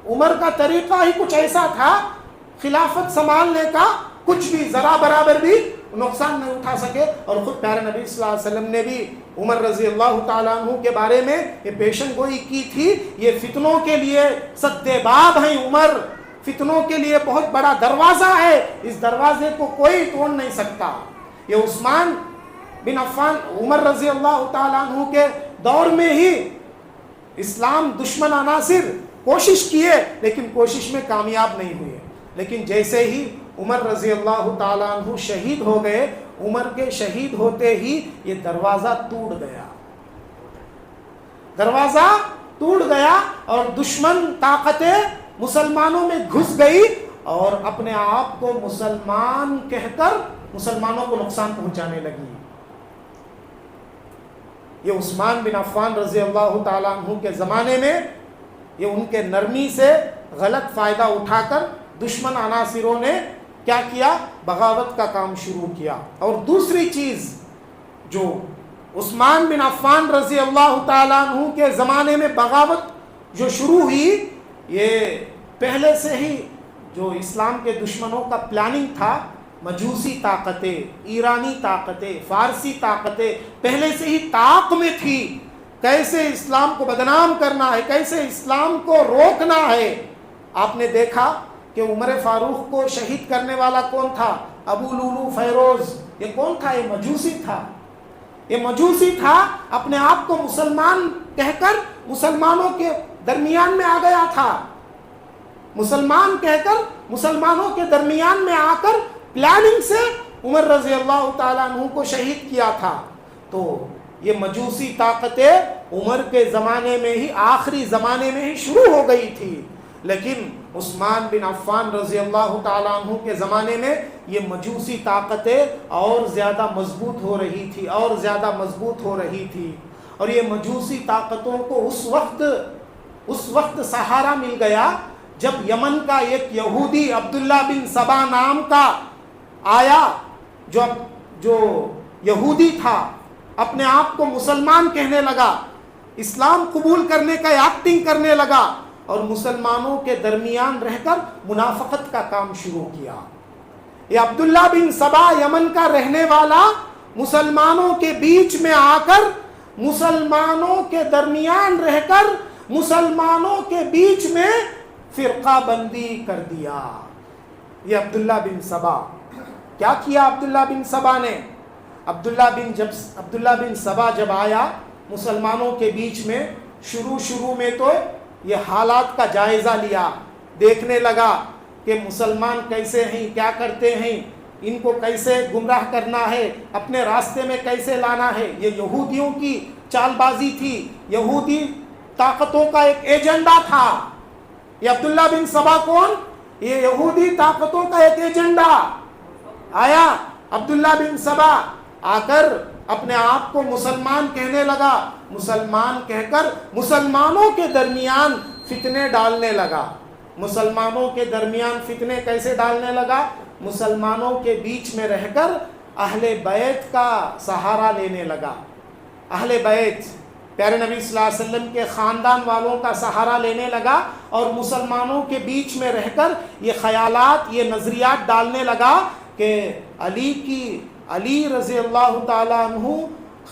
عمر کا طریقہ ہی کچھ ایسا تھا، خلافت سنبھالنے کا کچھ بھی ذرا برابر بھی نقصان نہیں اٹھا سکے. اور خود پیارے نبی صلی اللہ علیہ وسلم نے بھی عمر رضی اللہ تعالیٰ عنہ کے بارے میں یہ پیشن گوئی کی تھی، یہ فتنوں کے لیے سد باب ہیں، عمر فتنوں کے لیے بہت بڑا دروازہ ہے، اس دروازے کو کوئی توڑ نہیں سکتا. یہ عثمان بن عفان عمر رضی اللہ تعالیٰ عنہ کے دور میں ہی اسلام دشمن عناصر کوشش کیے، لیکن کوشش میں کامیاب نہیں ہوئے. لیکن جیسے ہی عمر رضی اللہ تعالیٰ عنہ شہید ہو گئے، عمر کے شہید ہوتے ہی یہ دروازہ ٹوٹ گیا اور دشمن طاقتیں مسلمانوں میں گھس گئی اور اپنے آپ کو مسلمان کہہ کر مسلمانوں کو نقصان پہنچانے لگی. یہ عثمان بن عفان رضی اللہ تعالیٰ عنہ کے زمانے میں یہ ان کے نرمی سے غلط فائدہ اٹھا کر دشمن عناصروں نے کیا کیا؟ بغاوت کا کام شروع کیا. اور دوسری چیز جو عثمان بن عفان رضی اللہ تعالیٰ عنہ کے زمانے میں بغاوت جو شروع ہوئی، یہ پہلے سے ہی جو اسلام کے دشمنوں کا پلاننگ تھا، مجوسی طاقتیں، ایرانی طاقتیں، فارسی طاقتیں پہلے سے ہی طاق میں تھی، کیسے اسلام کو بدنام کرنا ہے، کیسے اسلام کو روکنا ہے. آپ نے دیکھا کہ عمر فاروق کو شہید کرنے والا کون تھا؟ ابو لولو فیروز. یہ کون تھا؟ یہ مجوسی تھا، اپنے آپ کو مسلمان کہہ کر مسلمانوں کے درمیان میں آ گیا تھا. مسلمان کہہ کر مسلمانوں کے درمیان میں آ کر پلاننگ سے عمر رضی اللہ تعالیٰ عنہ کو شہید کیا تھا. تو یہ مجوسی طاقتیں عمر کے زمانے میں ہی، آخری زمانے میں ہی شروع ہو گئی تھی، لیکن عثمان بن عفان رضی اللہ تعالیٰ عنہ کے زمانے میں یہ مجوسی طاقتیں اور زیادہ مضبوط ہو رہی تھی. اور یہ مجوسی طاقتوں کو اس وقت سہارا مل گیا جب یمن کا ایک یہودی عبداللہ بن سبا نام کا آیا، جو یہودی تھا، اپنے آپ کو مسلمان کہنے لگا، اسلام قبول کرنے کا ایکٹنگ کرنے لگا اور مسلمانوں کے درمیان رہ کر منافقت کا کام شروع کیا. یہ عبداللہ بن سبا یمن کا رہنے والا مسلمانوں کے بیچ میں آ کر، مسلمانوں کے درمیان رہ کر، مسلمانوں کے بیچ میں فرقہ بندی کر دیا. یہ عبداللہ بن سبا کیا کیا؟ عبداللہ بن سبا نے عبداللہ بن سبا جب آیا مسلمانوں کے بیچ میں، شروع میں تو یہ حالات کا جائزہ لیا، دیکھنے لگا کہ مسلمان کیسے ہیں، کیا کرتے ہیں، ان کو کیسے گمراہ کرنا ہے، اپنے راستے میں کیسے لانا ہے۔ یہ یہودیوں کی چال بازی تھی، یہودی طاقتوں کا ایک ایجنڈا تھا۔ یہ عبداللہ بن سبا کون؟ یہ یہودی طاقتوں کا ایک ایجنڈا آیا۔ عبداللہ بن سبا آ کر اپنے آپ کو مسلمان کہنے لگا، مسلمان کہہ کر مسلمانوں کے درمیان فتنے ڈالنے لگا۔ مسلمانوں کے درمیان فتنے کیسے ڈالنے لگا؟ مسلمانوں کے بیچ میں رہ کر اہل بیت کا سہارا لینے لگا۔ اہل بیت، پیارے نبی صلی اللہ علیہ وسلم کے خاندان والوں کا سہارا لینے لگا، اور مسلمانوں کے بیچ میں رہ کر یہ خیالات، یہ نظریات ڈالنے لگا کہ علی رضی اللہ تعالیٰ عنہ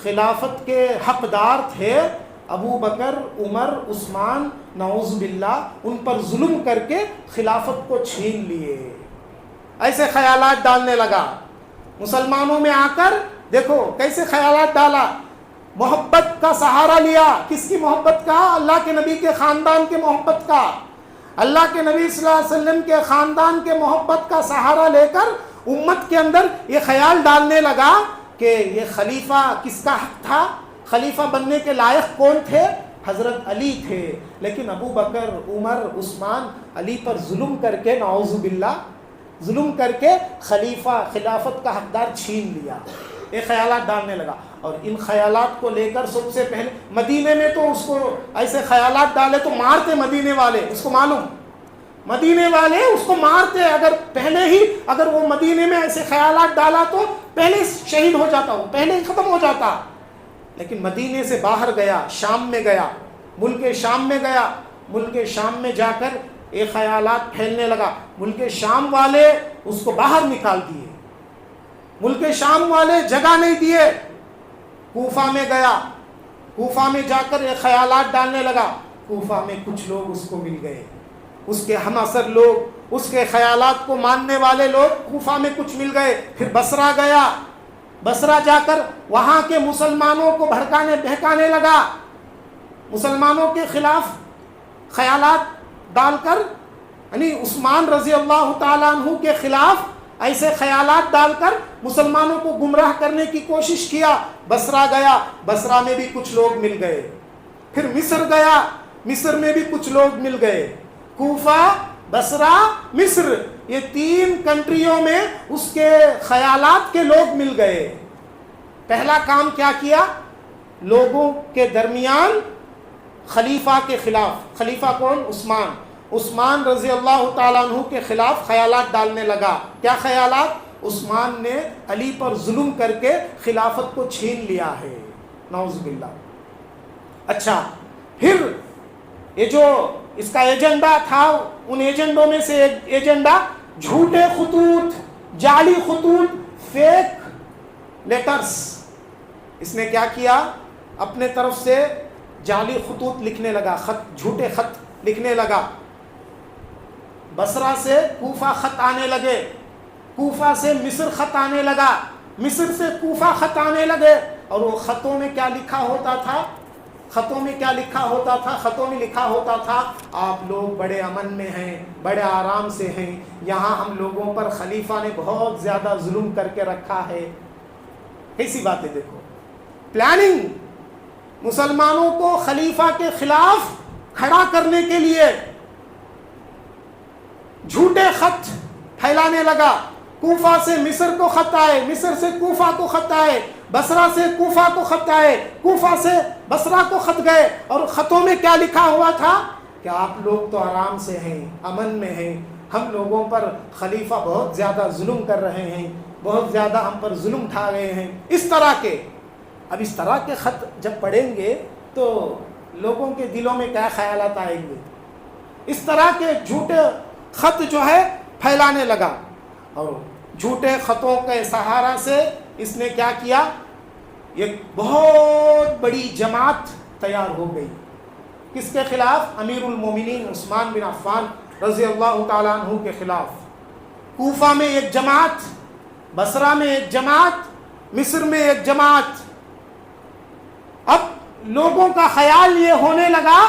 خلافت کے حقدار تھے، ابو بکر، عمر، عثمان نعوذ باللہ ان پر ظلم کر کے خلافت کو چھین لیے۔ ایسے خیالات ڈالنے لگا مسلمانوں میں آ کر۔ دیکھو کیسے خیالات ڈالا، محبت کا سہارا لیا۔ کس کی محبت کا؟ اللہ کے نبی کے خاندان کے محبت کا۔ اللہ کے نبی صلی اللہ علیہ وسلم کے خاندان کے محبت کا سہارا لے کر امت کے اندر یہ خیال ڈالنے لگا کہ یہ خلیفہ کس کا حق تھا، خلیفہ بننے کے لائق کون تھے؟ حضرت علی تھے۔ لیکن ابو بکر، عمر، عثمان علی پر ظلم کر کے، نعوذ باللہ ظلم کر کے خلافت کا حقدار چھین لیا۔ یہ خیالات ڈالنے لگا، اور ان خیالات کو لے کر سب سے پہلے مدینے میں تو اس کو ایسے خیالات ڈالے تو مارتے مدینے والے، اس کو معلوم، مدینے والے اس کو مارتے۔ اگر پہلے ہی اگر وہ مدینے میں ایسے خیالات ڈالا تو پہلے شہید ہو جاتا، وہ پہلے ہی ختم ہو جاتا۔ لیکن مدینے سے باہر گیا، شام میں گیا، ملک شام میں گیا، ملک شام میں جا کر یہ خیالات پھیلنے لگا۔ ملک شام والے اس کو باہر نکال دیے، ملک شام والے جگہ نہیں دیے۔ کوفہ میں گیا، کوفہ میں جا کر یہ خیالات ڈالنے لگا۔ کوفہ میں کچھ لوگ اس کو مل گئے، اس کے ہم اثر لوگ، اس کے خیالات کو ماننے والے لوگ کوفہ میں کچھ مل گئے۔ پھر بصرہ گیا، بصرہ جا کر وہاں کے مسلمانوں کو بہکانے لگا، مسلمانوں کے خلاف خیالات ڈال کر، یعنی عثمان رضی اللہ تعالیٰ عنہ کے خلاف ایسے خیالات ڈال کر مسلمانوں کو گمراہ کرنے کی کوشش کیا۔ بصرہ گیا، بصرہ میں بھی کچھ لوگ مل گئے۔ پھر مصر گیا، مصر میں بھی کچھ لوگ مل گئے۔ کوفہ، بصرہ، مصر، یہ 3 کنٹریوں میں اس کے خیالات کے لوگ مل گئے۔ پہلا کام کیا کیا؟ لوگوں کے درمیان خلیفہ کے خلاف، خلیفہ کون؟ عثمان رضی اللہ تعالیٰ عنہ کے خلاف خیالات ڈالنے لگا۔ کیا خیالات؟ عثمان نے علی پر ظلم کر کے خلافت کو چھین لیا ہے، نعوذ باللہ۔ اچھا، پھر یہ جو اس کا ایجنڈا تھا، ان ایجنڈوں میں سے ایک ایجنڈا جھوٹے خطوط، جعلی خطوط، فیک لیٹرز۔ اس نے کیا کیا؟ اپنے طرف سے جعلی خطوط لکھنے لگا، جھوٹے خط لکھنے لگا۔ بصرہ سے کوفہ خط آنے لگے، کوفہ سے مصر خط آنے لگا، مصر سے کوفہ خط آنے لگے۔ اور وہ خطوں میں کیا لکھا ہوتا تھا؟ خطوں میں کیا لکھا ہوتا تھا؟ خطوں میں لکھا ہوتا تھا، آپ لوگ بڑے امن میں ہیں، بڑے آرام سے ہیں، یہاں ہم لوگوں پر خلیفہ نے بہت زیادہ ظلم کر کے رکھا ہے۔ کیسی باتیں دیکھو، پلاننگ، مسلمانوں کو خلیفہ کے خلاف کھڑا کرنے کے لیے جھوٹے خط پھیلانے لگا۔ کوفہ سے مصر کو خط آئے، مصر سے کوفہ کو خط آئے، بصرہ سے کوفہ کو خط آئے، کوفہ سے بصرہ کو خط گئے۔ اور خطوں میں کیا لکھا ہوا تھا؟ کہ آپ لوگ تو آرام سے ہیں، امن میں ہیں، ہم لوگوں پر خلیفہ بہت زیادہ ظلم کر رہے ہیں، بہت زیادہ ہم پر ظلم اٹھا رہے ہیں، اس طرح کے۔ اب اس طرح کے خط جب پڑھیں گے تو لوگوں کے دلوں میں کیا خیالات آئیں گے؟ اس طرح کے جھوٹے خط جو ہے پھیلانے لگا، اور جھوٹے خطوں کے سہارا سے اس نے کیا کیا؟ ایک بہت بڑی جماعت تیار ہو گئی۔ کس کے خلاف؟ امیر المومنین عثمان بن عفان رضی اللہ تعالیٰ عنہ کے خلاف۔ کوفہ میں ایک جماعت، بصرہ میں ایک جماعت، مصر میں ایک جماعت۔ اب لوگوں کا خیال یہ ہونے لگا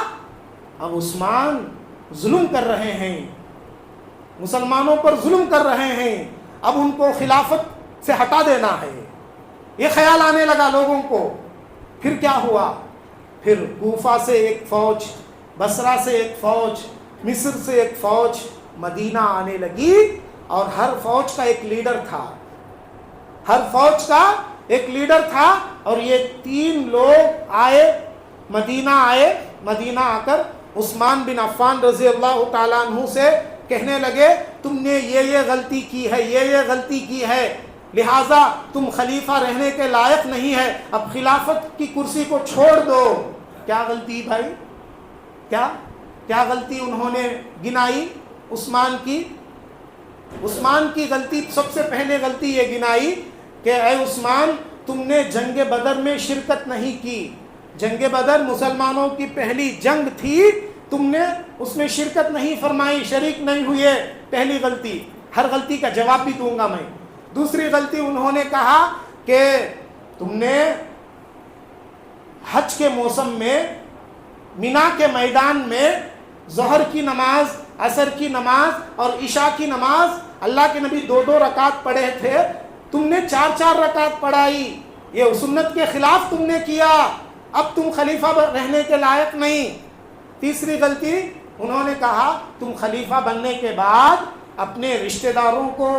اب عثمان ظلم کر رہے ہیں، مسلمانوں پر ظلم کر رہے ہیں، اب ان کو خلافت سے ہٹا دینا ہے، یہ خیال آنے لگا لوگوں کو۔ پھر کیا ہوا؟ پھر کوفہ سے ایک فوج، بصرہ سے ایک فوج، مصر سے ایک فوج مدینہ آنے لگی، اور ہر فوج کا ایک لیڈر تھا، ہر فوج کا ایک لیڈر تھا، اور یہ 3 لوگ آئے مدینہ آ کر عثمان بن عفان رضی اللہ تعالیٰ عنہ سے کہنے لگے تم نے یہ غلطی کی ہے، یہ غلطی کی ہے، لہٰذا تم خلیفہ رہنے کے لائق نہیں ہے، اب خلافت کی کرسی کو چھوڑ دو۔ کیا غلطی بھائی؟ کیا غلطی انہوں نے گنائی عثمان کی؟ عثمان کی غلطی، سب سے پہلے غلطی یہ گنائی کہ اے عثمان، تم نے جنگ بدر میں شرکت نہیں کی۔ جنگ بدر مسلمانوں کی پہلی جنگ تھی، تم نے اس میں شرکت نہیں فرمائی، شریک نہیں ہوئے، پہلی غلطی۔ ہر غلطی کا جواب بھی دوں گا میں۔ دوسری غلطی انہوں نے کہا کہ تم نے حج کے موسم میں مینا کے میدان میں ظہر کی نماز، عصر کی نماز اور عشاء کی نماز، اللہ کے نبی 2 رکعت پڑھے تھے، تم نے 4 رکعت پڑھائی، یہ سنت کے خلاف تم نے کیا، اب تم خلیفہ رہنے کے لائق نہیں۔ تیسری غلطی انہوں نے کہا تم خلیفہ بننے کے بعد اپنے رشتہ داروں کو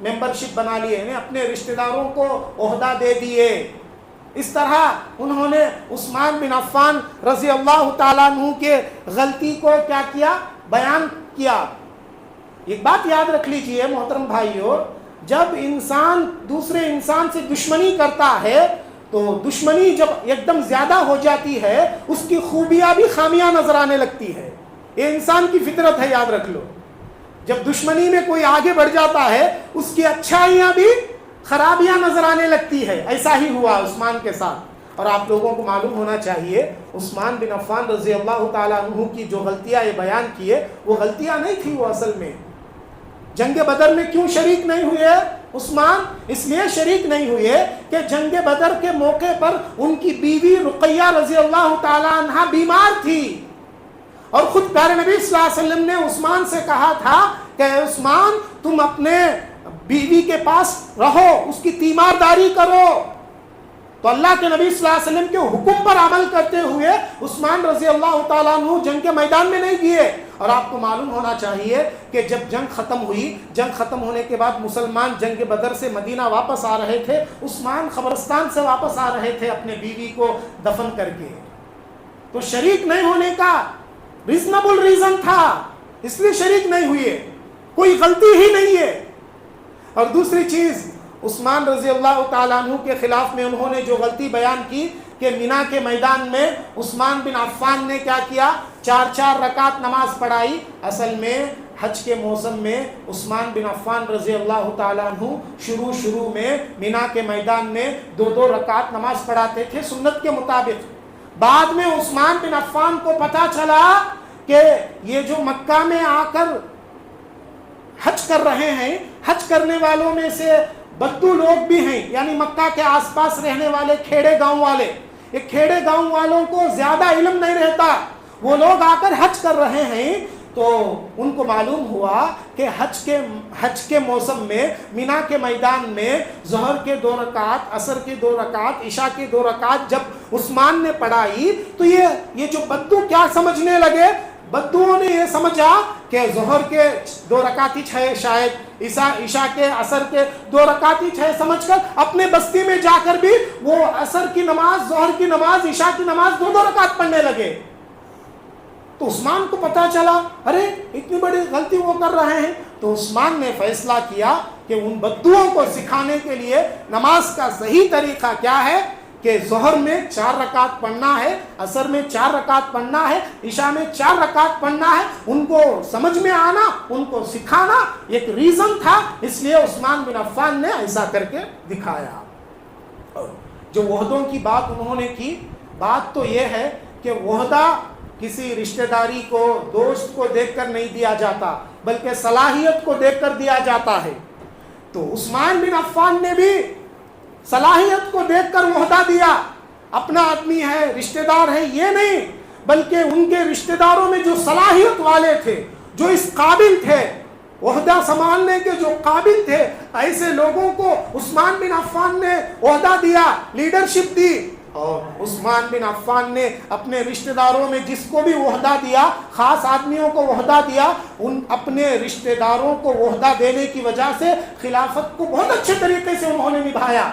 ممبرشپ بنا لیے، یعنی اپنے رشتہ داروں کو عہدہ دے دیے۔ اس طرح انہوں نے عثمان بن عفان رضی اللہ تعالیٰ عنہ کے غلطی کو کیا کیا؟ بیان کیا۔ ایک بات یاد رکھ لیجئے محترم بھائیو، جب انسان دوسرے انسان سے دشمنی کرتا ہے تو دشمنی جب ایک دم زیادہ ہو جاتی ہے، اس کی خوبیاں بھی خامیاں نظر آنے لگتی ہے، یہ انسان کی فطرت ہے، یاد رکھ لو۔ جب دشمنی میں کوئی آگے بڑھ جاتا ہے، اس کی اچھائیاں بھی خرابیاں نظر آنے لگتی ہے۔ ایسا ہی ہوا عثمان کے ساتھ، اور آپ لوگوں کو معلوم ہونا چاہیے عثمان بن عفان رضی اللہ تعالیٰ عنہ کی جو غلطیاں یہ بیان کیے، وہ غلطیاں نہیں تھی، وہ اصل میں جنگ بدر میں کیوں شریک نہیں ہوئے عثمان؟ اس لیے شریک نہیں ہوئے کہ جنگ بدر کے موقع پر ان کی بیوی رقیہ رضی اللہ تعالیٰ عنہ بیمار تھی، اور خود پیارے نبی صلی اللہ علیہ وسلم نے عثمان سے کہا تھا کہ عثمان تم اپنے بیوی کے پاس رہو، اس کی تیمارداری کرو۔ تو اللہ کے نبی صلی اللہ علیہ وسلم کے حکم پر عمل کرتے ہوئے عثمان رضی اللہ تعالیٰ عنہ جنگ کے میدان میں نہیں گئے۔ اور آپ کو معلوم ہونا چاہیے کہ جب جنگ ختم ہوئی، جنگ ختم ہونے کے بعد مسلمان جنگ بدر سے مدینہ واپس آ رہے تھے، عثمان قبرستان سے واپس آ رہے تھے اپنے بیوی کو دفن کر کے، تو شریک نہیں ہونے کا ریزنیبل ریزن تھا، اس لیے شریک نہیں ہوئے، کوئی غلطی ہی نہیں ہے۔ اور دوسری چیز، عثمان رضی اللہ تعالیٰ عنہ کے خلاف میں انہوں نے جو غلطی بیان کی کہ مینا کے میدان میں عثمان بن عفان نے کیا کیا؟ 4 رکعت نماز پڑھائی۔ اصل میں حج کے موسم میں عثمان بن عفان رضی اللہ تعالیٰ عنہ شروع میں مینا کے میدان میں 2 رکعت نماز پڑھاتے تھے سنت کے مطابق۔ بعد میں عثمان بن عفان کو پتا چلا کہ یہ جو مکہ میں آ کر حج کر رہے ہیں، حج کرنے والوں میں سے بدو لوگ بھی ہیں، یعنی مکہ کے آس پاس رہنے والے کھیڑے گاؤں والے، یہ کھیڑے گاؤں والوں کو زیادہ علم نہیں رہتا، وہ لوگ آ کر حج کر رہے ہیں، تو ان کو معلوم ہوا کہ حج کے موسم میں مینا کے میدان میں ظہر کے 2 رکعت، عصر کے 2 رکعت، عشاء کے 2 رکعت جب عثمان نے پڑھائی تو یہ جو بدو کیا سمجھنے لگے؟ بدوؤں نے یہ سمجھا کہ ظہر کے 2 رکعت ہی ہے، شاید عشاء کے عصر کے 2 رکعت ہی ہے سمجھ کر اپنے بستی میں جا کر بھی وہ عصر کی نماز، ظہر کی نماز، عشاء کی نماز 2 رکعت پڑھنے لگے۔ تو عثمان کو پتا چلا ارے اتنی بڑی غلطی وہ کر رہے ہیں، تو عثمان نے فیصلہ کیا کہ ان بدوؤں کو سکھانے کے لیے نماز کا صحیح طریقہ کیا ہے کہ ظہر میں 4 رکعت پڑھنا ہے، عصر میں 4 رکعت پڑھنا ہے، عشاء میں 4 رکعت پڑھنا ہے، ان کو سمجھ میں آنا، ان کو سکھانا ایک ریزن تھا، اس لیے عثمان بن عفان نے ایسا کر کے دکھایا۔ جو عہدوں کی بات انہوں نے کی، بات تو یہ ہے کہ عہدہ کسی رشتہ داری کو، دوست کو دیکھ کر نہیں دیا جاتا، بلکہ صلاحیت کو دیکھ کر دیا جاتا ہے۔ تو عثمان بن عفان نے بھی صلاحیت کو دیکھ کر عہدہ دیا، اپنا آدمی ہے، رشتہ دار ہے، یہ نہیں، بلکہ ان کے رشتہ داروں میں جو صلاحیت والے تھے، جو اس قابل تھے، عہدہ سنبھالنے کے جو قابل تھے، ایسے لوگوں کو عثمان بن عفان نے عہدہ دیا، لیڈرشپ دی. اور عثمان بن عفان نے اپنے رشتہ داروں میں جس کو بھی عہدہ دیا، خاص آدمیوں کو عہدہ دیا، ان اپنے رشتہ داروں کو عہدہ دینے کی وجہ سے خلافت کو بہت اچھے طریقے سے انہوں نے نبھایا.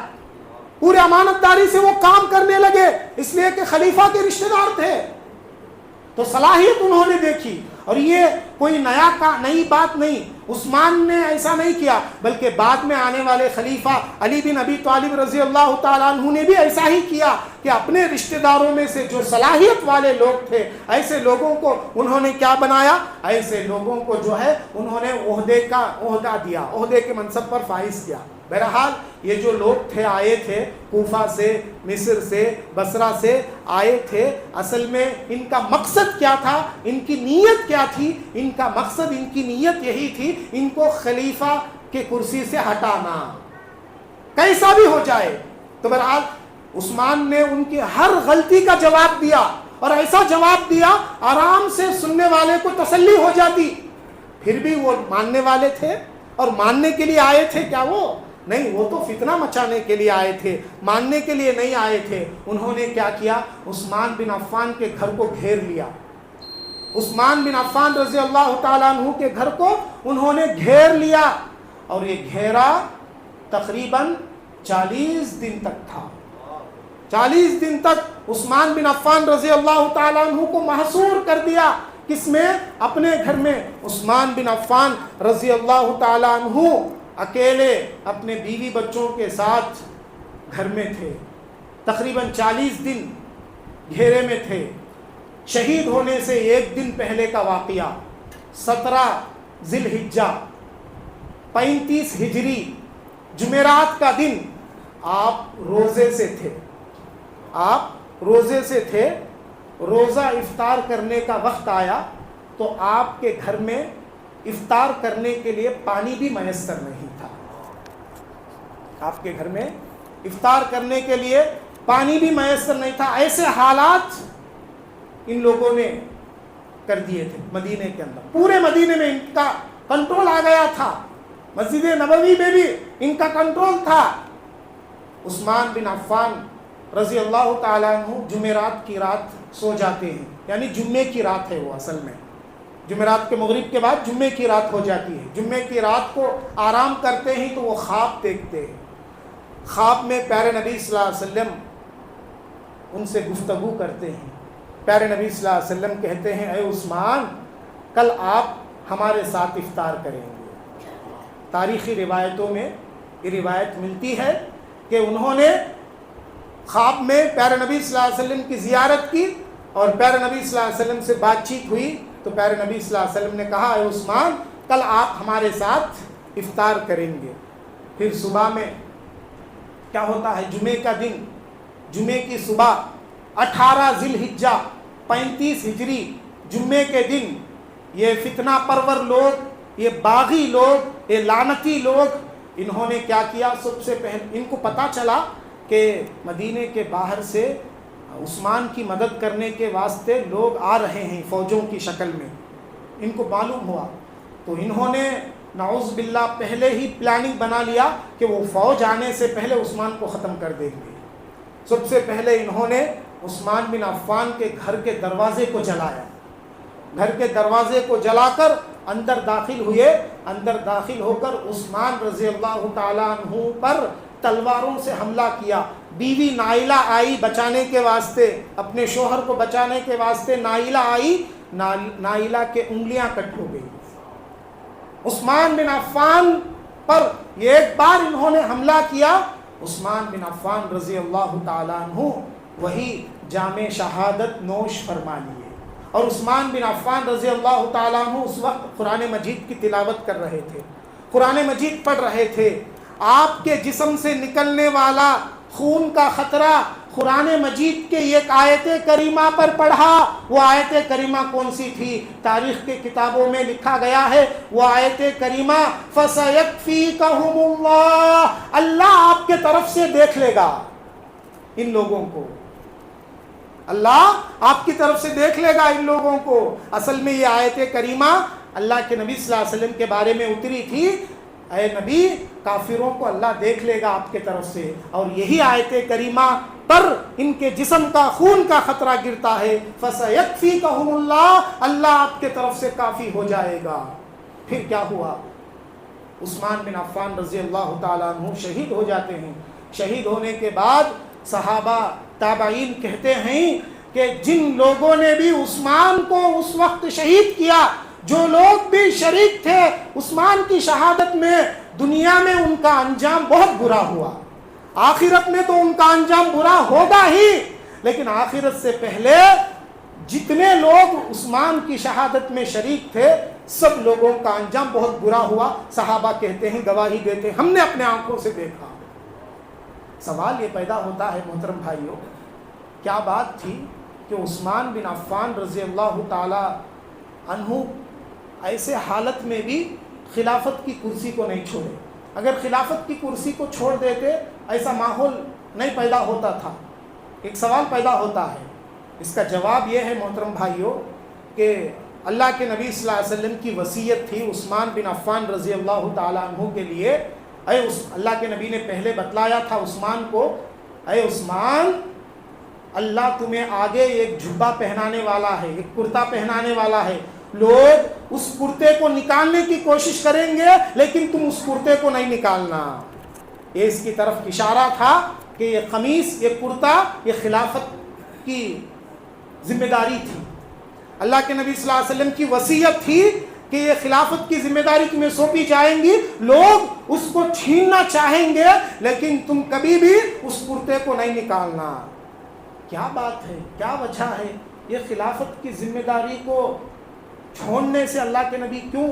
پورے امانت داری سے وہ کام کرنے لگے، اس لیے کہ خلیفہ کے رشتہ دار تھے. تو صلاحیت انہوں نے دیکھی. اور یہ کوئی نئی بات نہیں، عثمان نے ایسا نہیں کیا، بلکہ بعد میں آنے والے خلیفہ علی بن ابی طالب رضی اللہ تعالیٰ عنہ نے بھی ایسا ہی کیا کہ اپنے رشتہ داروں میں سے جو صلاحیت والے لوگ تھے، ایسے لوگوں کو انہوں نے کیا بنایا، ایسے لوگوں کو جو ہے انہوں نے عہدہ دیا، عہدے کے منصب پر فائز کیا. بہرحال یہ جو لوگ تھے، آئے تھے کوفہ سے، مصر سے، بصرہ سے آئے تھے. اصل میں ان کا مقصد کیا تھا، ان کی نیت کیا تھی؟ ان کا مقصد، ان کی نیت یہی تھی، ان کو خلیفہ کے کرسی سے ہٹانا، کیسا بھی ہو جائے. تو بہرحال عثمان نے ان کی ہر غلطی کا جواب دیا، اور ایسا جواب دیا آرام سے سننے والے کو تسلی ہو جاتی. پھر بھی وہ ماننے والے تھے، اور ماننے کے لیے آئے تھے کیا؟ وہ نہیں، وہ تو فتنہ مچانے کے لیے آئے تھے، ماننے کے لیے نہیں آئے تھے. انہوں نے کیا کیا؟ عثمان بن عفان کے گھر کو گھیر لیا. عثمان بن عفان رضی اللہ تعالیٰ عنہ کے گھر کو انہوں نے گھیر لیا، اور یہ گھیرا تقریباً 40 دن تک تھا. 40 دن تک عثمان بن عفان رضی اللہ تعالیٰ عنہ کو محصور کر دیا. کس میں؟ اپنے گھر میں. عثمان بن عفان رضی اللہ تعالیٰ عنہ اکیلے اپنے بیوی بچوں کے ساتھ گھر میں تھے. تقریباً 40 دن گھیرے میں تھے. شہید ہونے سے ایک دن پہلے کا واقعہ، 17 ذی الحجہ 35 ہجری جمعرات کا دن، آپ روزے سے تھے. آپ روزے سے تھے. روزہ افطار کرنے کا وقت آیا تو آپ کے گھر میں افطار کرنے کے لیے پانی بھی میسر نہیں تھا. آپ کے گھر میں افطار کرنے کے لیے پانی بھی میسر نہیں تھا. ایسے حالات ان لوگوں نے کر دیے تھے مدینے کے اندر. پورے مدینے میں ان کا کنٹرول آ گیا تھا. مسجد نبوی میں بھی ان کا کنٹرول تھا. عثمان بن عفان رضی اللہ تعالیٰ عنہ جمعرات کی رات سو جاتے ہیں، یعنی جمعے کی رات ہے وہ. اصل میں جمعرات کے مغرب کے بعد جمعے کی رات ہو جاتی ہے. جمعے کی رات کو آرام کرتے ہیں تو وہ خواب دیکھتے ہیں. خواب میں پیارے نبی صلی اللہ علیہ وسلم ان سے گفتگو کرتے ہیں. پیارے نبی صلی اللہ علیہ وسلم کہتے ہیں، اے عثمان، کل آپ ہمارے ساتھ افطار کریں گے. تاریخی روایتوں میں یہ روایت ملتی ہے کہ انہوں نے خواب میں پیارے نبی صلی اللہ علیہ وسلم کی زیارت کی، اور پیارے نبی صلی اللہ علیہ وسلم سے بات چیت ہوئی تو پیارے نبی صلی اللہ علیہ وسلم نے کہا، اے عثمان، کل آپ ہمارے ساتھ افطار کریں گے. پھر صبح میں کیا ہوتا ہے؟ جمعے کا دن، جمعے کی صبح 18 ذی الحجہ 35 ہجری جمعے کے دن، یہ فتنہ پرور لوگ، یہ باغی لوگ، یہ لعنتی لوگ، انہوں نے کیا کیا؟ سب سے پہلے ان کو پتہ چلا کہ مدینے کے باہر سے عثمان کی مدد کرنے کے واسطے لوگ آ رہے ہیں فوجوں کی شکل میں. ان کو معلوم ہوا تو انہوں نے نعوذ باللہ پہلے ہی پلاننگ بنا لیا کہ وہ فوج آنے سے پہلے عثمان کو ختم کر دیں گے. سب سے پہلے انہوں نے عثمان بن عفان کے گھر کے دروازے کو جلایا. گھر کے دروازے کو جلا کر اندر داخل ہوئے. اندر داخل ہو کر عثمان رضی اللہ تعالیٰ عنہ پر تلواروں سے حملہ کیا. بیوی نائلہ آئی بچانے کے واسطے، اپنے شوہر کو بچانے کے واسطے نائلہ آئی. نائلہ کے انگلیاں کٹ ہو گئی. عثمان بن عفان پر ایک بار انہوں نے حملہ کیا. عثمان بن عفان رضی اللہ تعالیٰ عنہ وہی جام شہادت نوش فرما لیے. اور عثمان بن عفان رضی اللہ تعالیٰ عنہ اس وقت قرآن مجید کی تلاوت کر رہے تھے، قرآن مجید پڑھ رہے تھے. آپ کے جسم سے نکلنے والا خون کا خطرہ قرآن مجید کے ایک آیت کریمہ پر پڑھا. وہ آیت کریمہ کون سی تھی؟ تاریخ کے کتابوں میں لکھا گیا ہے وہ آیت کریمہ فَسَيَكْفِيكَهُمُ اللَّهُ، اللہ آپ کے طرف سے دیکھ لے گا ان لوگوں کو. اللہ آپ کی طرف سے دیکھ لے گا ان لوگوں کو۔ اصل میں یہ آیت کریمہ اللہ کے نبی صلی اللہ علیہ وسلم کے بارے میں اتری تھی، اے نبی کافروں کو اللہ دیکھ لے گا آپ کے طرف سے، اور یہی آیت کریمہ پر ان کے جسم کا خون کا خطرہ گرتا ہے، فَسَيَكْفِيكَهُمُ اللَّهُ، اللہ آپ کے طرف سے کافی ہو جائے گا۔ پھر کیا ہوا؟ عثمان بن عفان رضی اللہ تعالیٰ عنہ شہید ہو جاتے ہیں۔ شہید ہونے کے بعد صحابہ تابعین کہتے ہیں کہ جن لوگوں نے بھی عثمان کو اس وقت شہید کیا، جو لوگ بھی شریک تھے عثمان کی شہادت میں، دنیا میں ان کا انجام بہت برا ہوا، آخرت میں تو ان کا انجام برا ہوگا ہی، لیکن آخرت سے پہلے جتنے لوگ عثمان کی شہادت میں شریک تھے سب لوگوں کا انجام بہت برا ہوا۔ صحابہ کہتے ہیں، گواہی دیتے ہیں، ہم نے اپنے آنکھوں سے دیکھا۔ سوال یہ پیدا ہوتا ہے محترم بھائیوں، کیا بات تھی کہ عثمان بن عفان رضی اللہ تعالی عنہ ایسے حالت میں بھی خلافت کی کرسی کو نہیں چھوڑے؟ اگر خلافت کی کرسی کو چھوڑ دیتے ایسا ماحول نہیں پیدا ہوتا تھا۔ ایک سوال پیدا ہوتا ہے، اس کا جواب یہ ہے محترم بھائیوں کہ اللہ کے نبی صلی اللہ علیہ وسلم کی وصیت تھی عثمان بن عفان رضی اللہ تعالی عنہ کے لیے۔ اللہ کے نبی نے پہلے بتلایا تھا عثمان کو، اے عثمان اللہ تمہیں آگے ایک جھبا پہنانے والا ہے، ایک کرتا پہنانے والا ہے، لوگ اس کرتے کو نکالنے کی کوشش کریں گے لیکن تم اس کرتے کو نہیں نکالنا۔ یہ اس کی طرف اشارہ تھا کہ یہ قمیص، یہ کرتا، یہ خلافت کی ذمہ داری تھی۔ اللہ کے نبی صلی اللہ علیہ وسلم کی وصیت تھی کہ یہ خلافت کی ذمہ داری تمہیں سونپی جائیں گی، لوگ اس کو چھیننا چاہیں گے لیکن تم کبھی بھی اس کرتے کو نہیں نکالنا۔ کیا بات ہے، کیا وجہ ہے؟ یہ خلافت کی ذمہ داری کو چھوڑنے سے اللہ کے نبی کیوں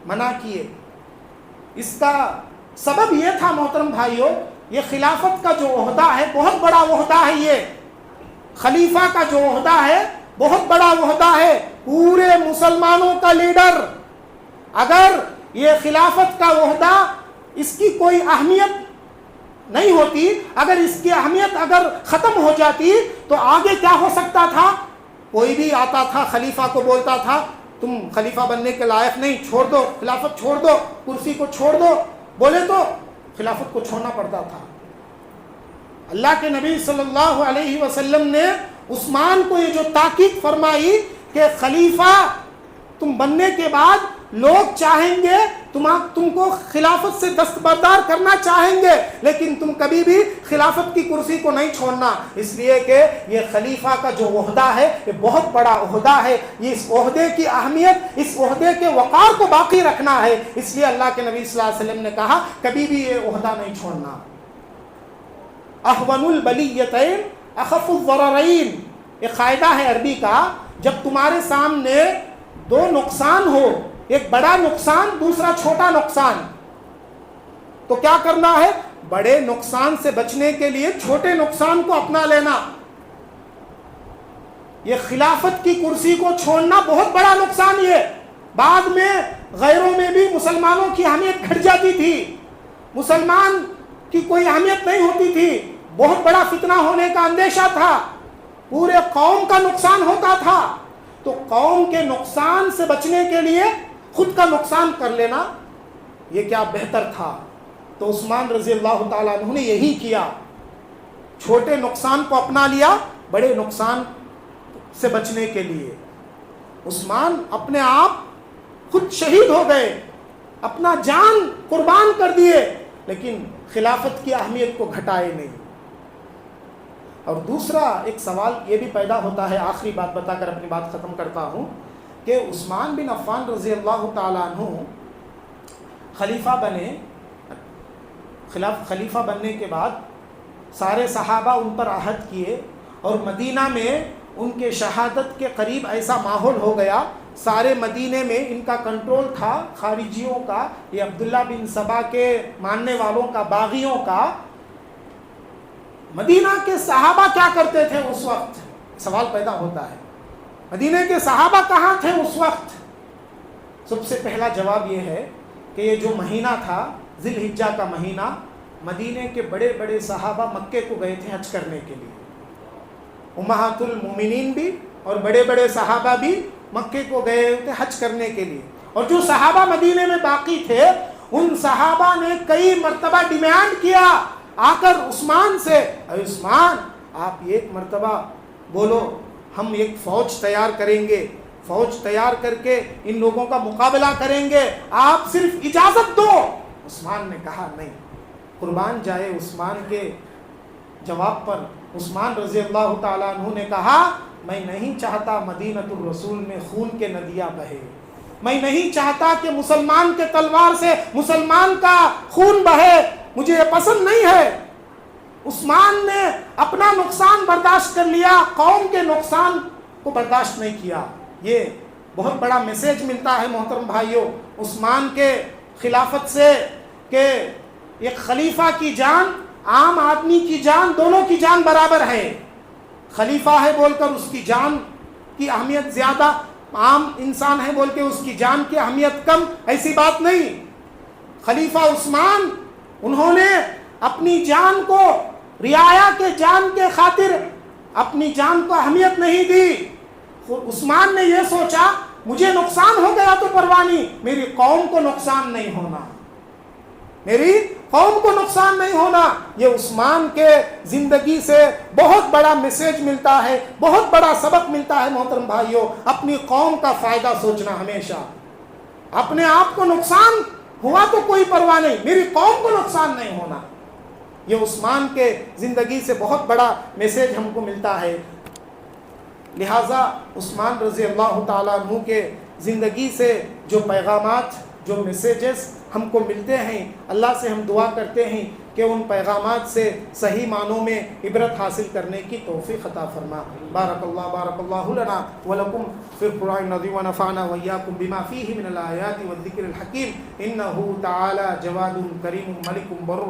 منع کیے؟ اس کا سبب یہ تھا محترم بھائیوں، یہ خلافت کا جو عہدہ ہے بہت بڑا عہدہ ہے، یہ خلیفہ کا جو عہدہ ہے بہت بڑا عہدہ ہے، پورے مسلمانوں کا لیڈر۔ اگر یہ خلافت کا عہدہ اس کی کوئی اہمیت نہیں ہوتی، اگر اس کی اہمیت اگر ختم ہو جاتی تو آگے کیا ہو سکتا تھا؟ کوئی بھی آتا تھا خلیفہ کو بولتا تھا تم خلیفہ بننے کے لائق نہیں، چھوڑ دو، خلافت چھوڑ دو، کرسی کو چھوڑ دو، بولے تو خلافت کو چھوڑنا پڑتا تھا۔ اللہ کے نبی صلی اللہ علیہ وسلم نے عثمان کو یہ جو تاکید فرمائی کہ خلیفہ تم بننے کے بعد لوگ چاہیں گے تم کو خلافت سے دستبردار کرنا چاہیں گے لیکن تم کبھی بھی خلافت کی کرسی کو نہیں چھوڑنا، اس لیے کہ یہ خلیفہ کا جو عہدہ ہے یہ بہت بڑا عہدہ ہے، یہ اس عہدے کی اہمیت، اس عہدے کے وقار کو باقی رکھنا ہے، اس لیے اللہ کے نبی صلی اللہ علیہ وسلم نے کہا کبھی بھی یہ عہدہ نہیں چھوڑنا۔ احون البلیتین اخف الضررین، ایک قاعدہ ہے عربی کا، جب تمہارے سامنے دو نقصان ہو، ایک بڑا نقصان دوسرا چھوٹا نقصان، تو کیا کرنا ہے؟ بڑے نقصان سے بچنے کے لیے چھوٹے نقصان کو اپنا لینا۔ یہ خلافت کی کرسی کو چھوڑنا بہت بڑا نقصان، یہ بعد میں غیروں میں بھی مسلمانوں کی اہمیت گھٹ جاتی تھی، مسلمان کی کوئی اہمیت نہیں ہوتی تھی، بہت بڑا فتنہ ہونے کا اندیشہ تھا، پورے قوم کا نقصان ہوتا تھا، تو قوم کے نقصان سے بچنے کے لیے خود کا نقصان کر لینا یہ کیا بہتر تھا۔ تو عثمان رضی اللہ تعالیٰ عنہ نے یہی کیا، چھوٹے نقصان کو اپنا لیا بڑے نقصان سے بچنے کے لیے۔ عثمان اپنے آپ خود شہید ہو گئے، اپنا جان قربان کر دیے، لیکن خلافت کی اہمیت کو گھٹائے نہیں۔ اور دوسرا ایک سوال یہ بھی پیدا ہوتا ہے، آخری بات بتا کر اپنی بات ختم کرتا ہوں، کہ عثمان بن عفان رضی اللہ تعالیٰ عنہ خلیفہ بنے، خلیفہ بننے کے بعد سارے صحابہ ان پر عہد کیے، اور مدینہ میں ان کے شہادت کے قریب ایسا ماحول ہو گیا، سارے مدینے میں ان کا کنٹرول تھا، خارجیوں کا، یہ عبداللہ بن سبا کے ماننے والوں کا، باغیوں کا۔ مدینہ کے صحابہ کیا کرتے تھے اس وقت؟ سوال پیدا ہوتا ہے، مدینہ کے صحابہ کہاں تھے اس وقت؟ سب سے پہلا جواب یہ ہے کہ یہ جو مہینہ تھا ذی الحجہ کا مہینہ، مدینہ کے بڑے بڑے صحابہ مکے کو گئے تھے حج کرنے کے لیے، امہات المومنین بھی اور بڑے بڑے صحابہ بھی مکے کو گئے تھے حج کرنے کے لیے، اور جو صحابہ مدینے میں باقی تھے ان صحابہ نے کئی مرتبہ ڈیمانڈ کیا آ کر عثمان سے، اے عثمان آپ ایک مرتبہ بولو، ہم ایک فوج تیار کریں گے، فوج تیار کر کے ان لوگوں کا مقابلہ کریں گے، آپ صرف اجازت دو۔ عثمان نے کہا نہیں۔ قربان جائے عثمان کے جواب پر، عثمان رضی اللہ تعالیٰ عنہ نے کہا میں نہیں چاہتا مدینۃ الرسول میں خون کے ندیاں بہے، میں نہیں چاہتا کہ مسلمان کے تلوار سے مسلمان کا خون بہے، مجھے یہ پسند نہیں ہے۔ عثمان نے اپنا نقصان برداشت کر لیا، قوم کے نقصان کو برداشت نہیں کیا۔ یہ بہت بڑا میسیج ملتا ہے محترم بھائیوں عثمان کے خلافت سے، کہ ایک خلیفہ کی جان عام آدمی کی جان، دونوں کی جان برابر ہے۔ خلیفہ ہے بول کر اس کی جان کی اہمیت زیادہ، عام انسان ہے بول کے اس کی جان کی اہمیت کم، ایسی بات نہیں۔ خلیفہ عثمان انہوں نے اپنی جان کو رعایا کے جان کے خاطر اپنی جان کو اہمیت نہیں دی۔ عثمان نے یہ سوچا مجھے نقصان ہو گیا تو پرواہ نہیں، میری قوم کو نقصان نہیں ہونا، میری قوم کو نقصان نہیں ہونا۔ یہ عثمان کے زندگی سے بہت بڑا میسیج ملتا ہے، بہت بڑا سبق ملتا ہے محترم بھائیوں، اپنی قوم کا فائدہ سوچنا ہمیشہ۔ اپنے آپ کو نقصان ہوا تو کوئی پرواہ نہیں، میری قوم کو نقصان نہیں ہونا۔ یہ عثمان کے زندگی سے بہت بڑا میسیج ہم کو ملتا ہے۔ لہٰذا عثمان رضی اللہ تعالیٰ عنہ کے زندگی سے جو پیغامات، جو میسیجز ہم کو ملتے ہیں، اللہ سے ہم دعا کرتے ہیں کہ ان پیغامات سے صحیح معنوں میں عبرت حاصل کرنے کی توفیق عطا فرما۔ بارک اللہ لنا ولکم فی القرآن العظیم ونفعنا وإیاکم بما فیہ من الآیات والذکر الحکیم، انہ تعالی جواد کریم ملک بر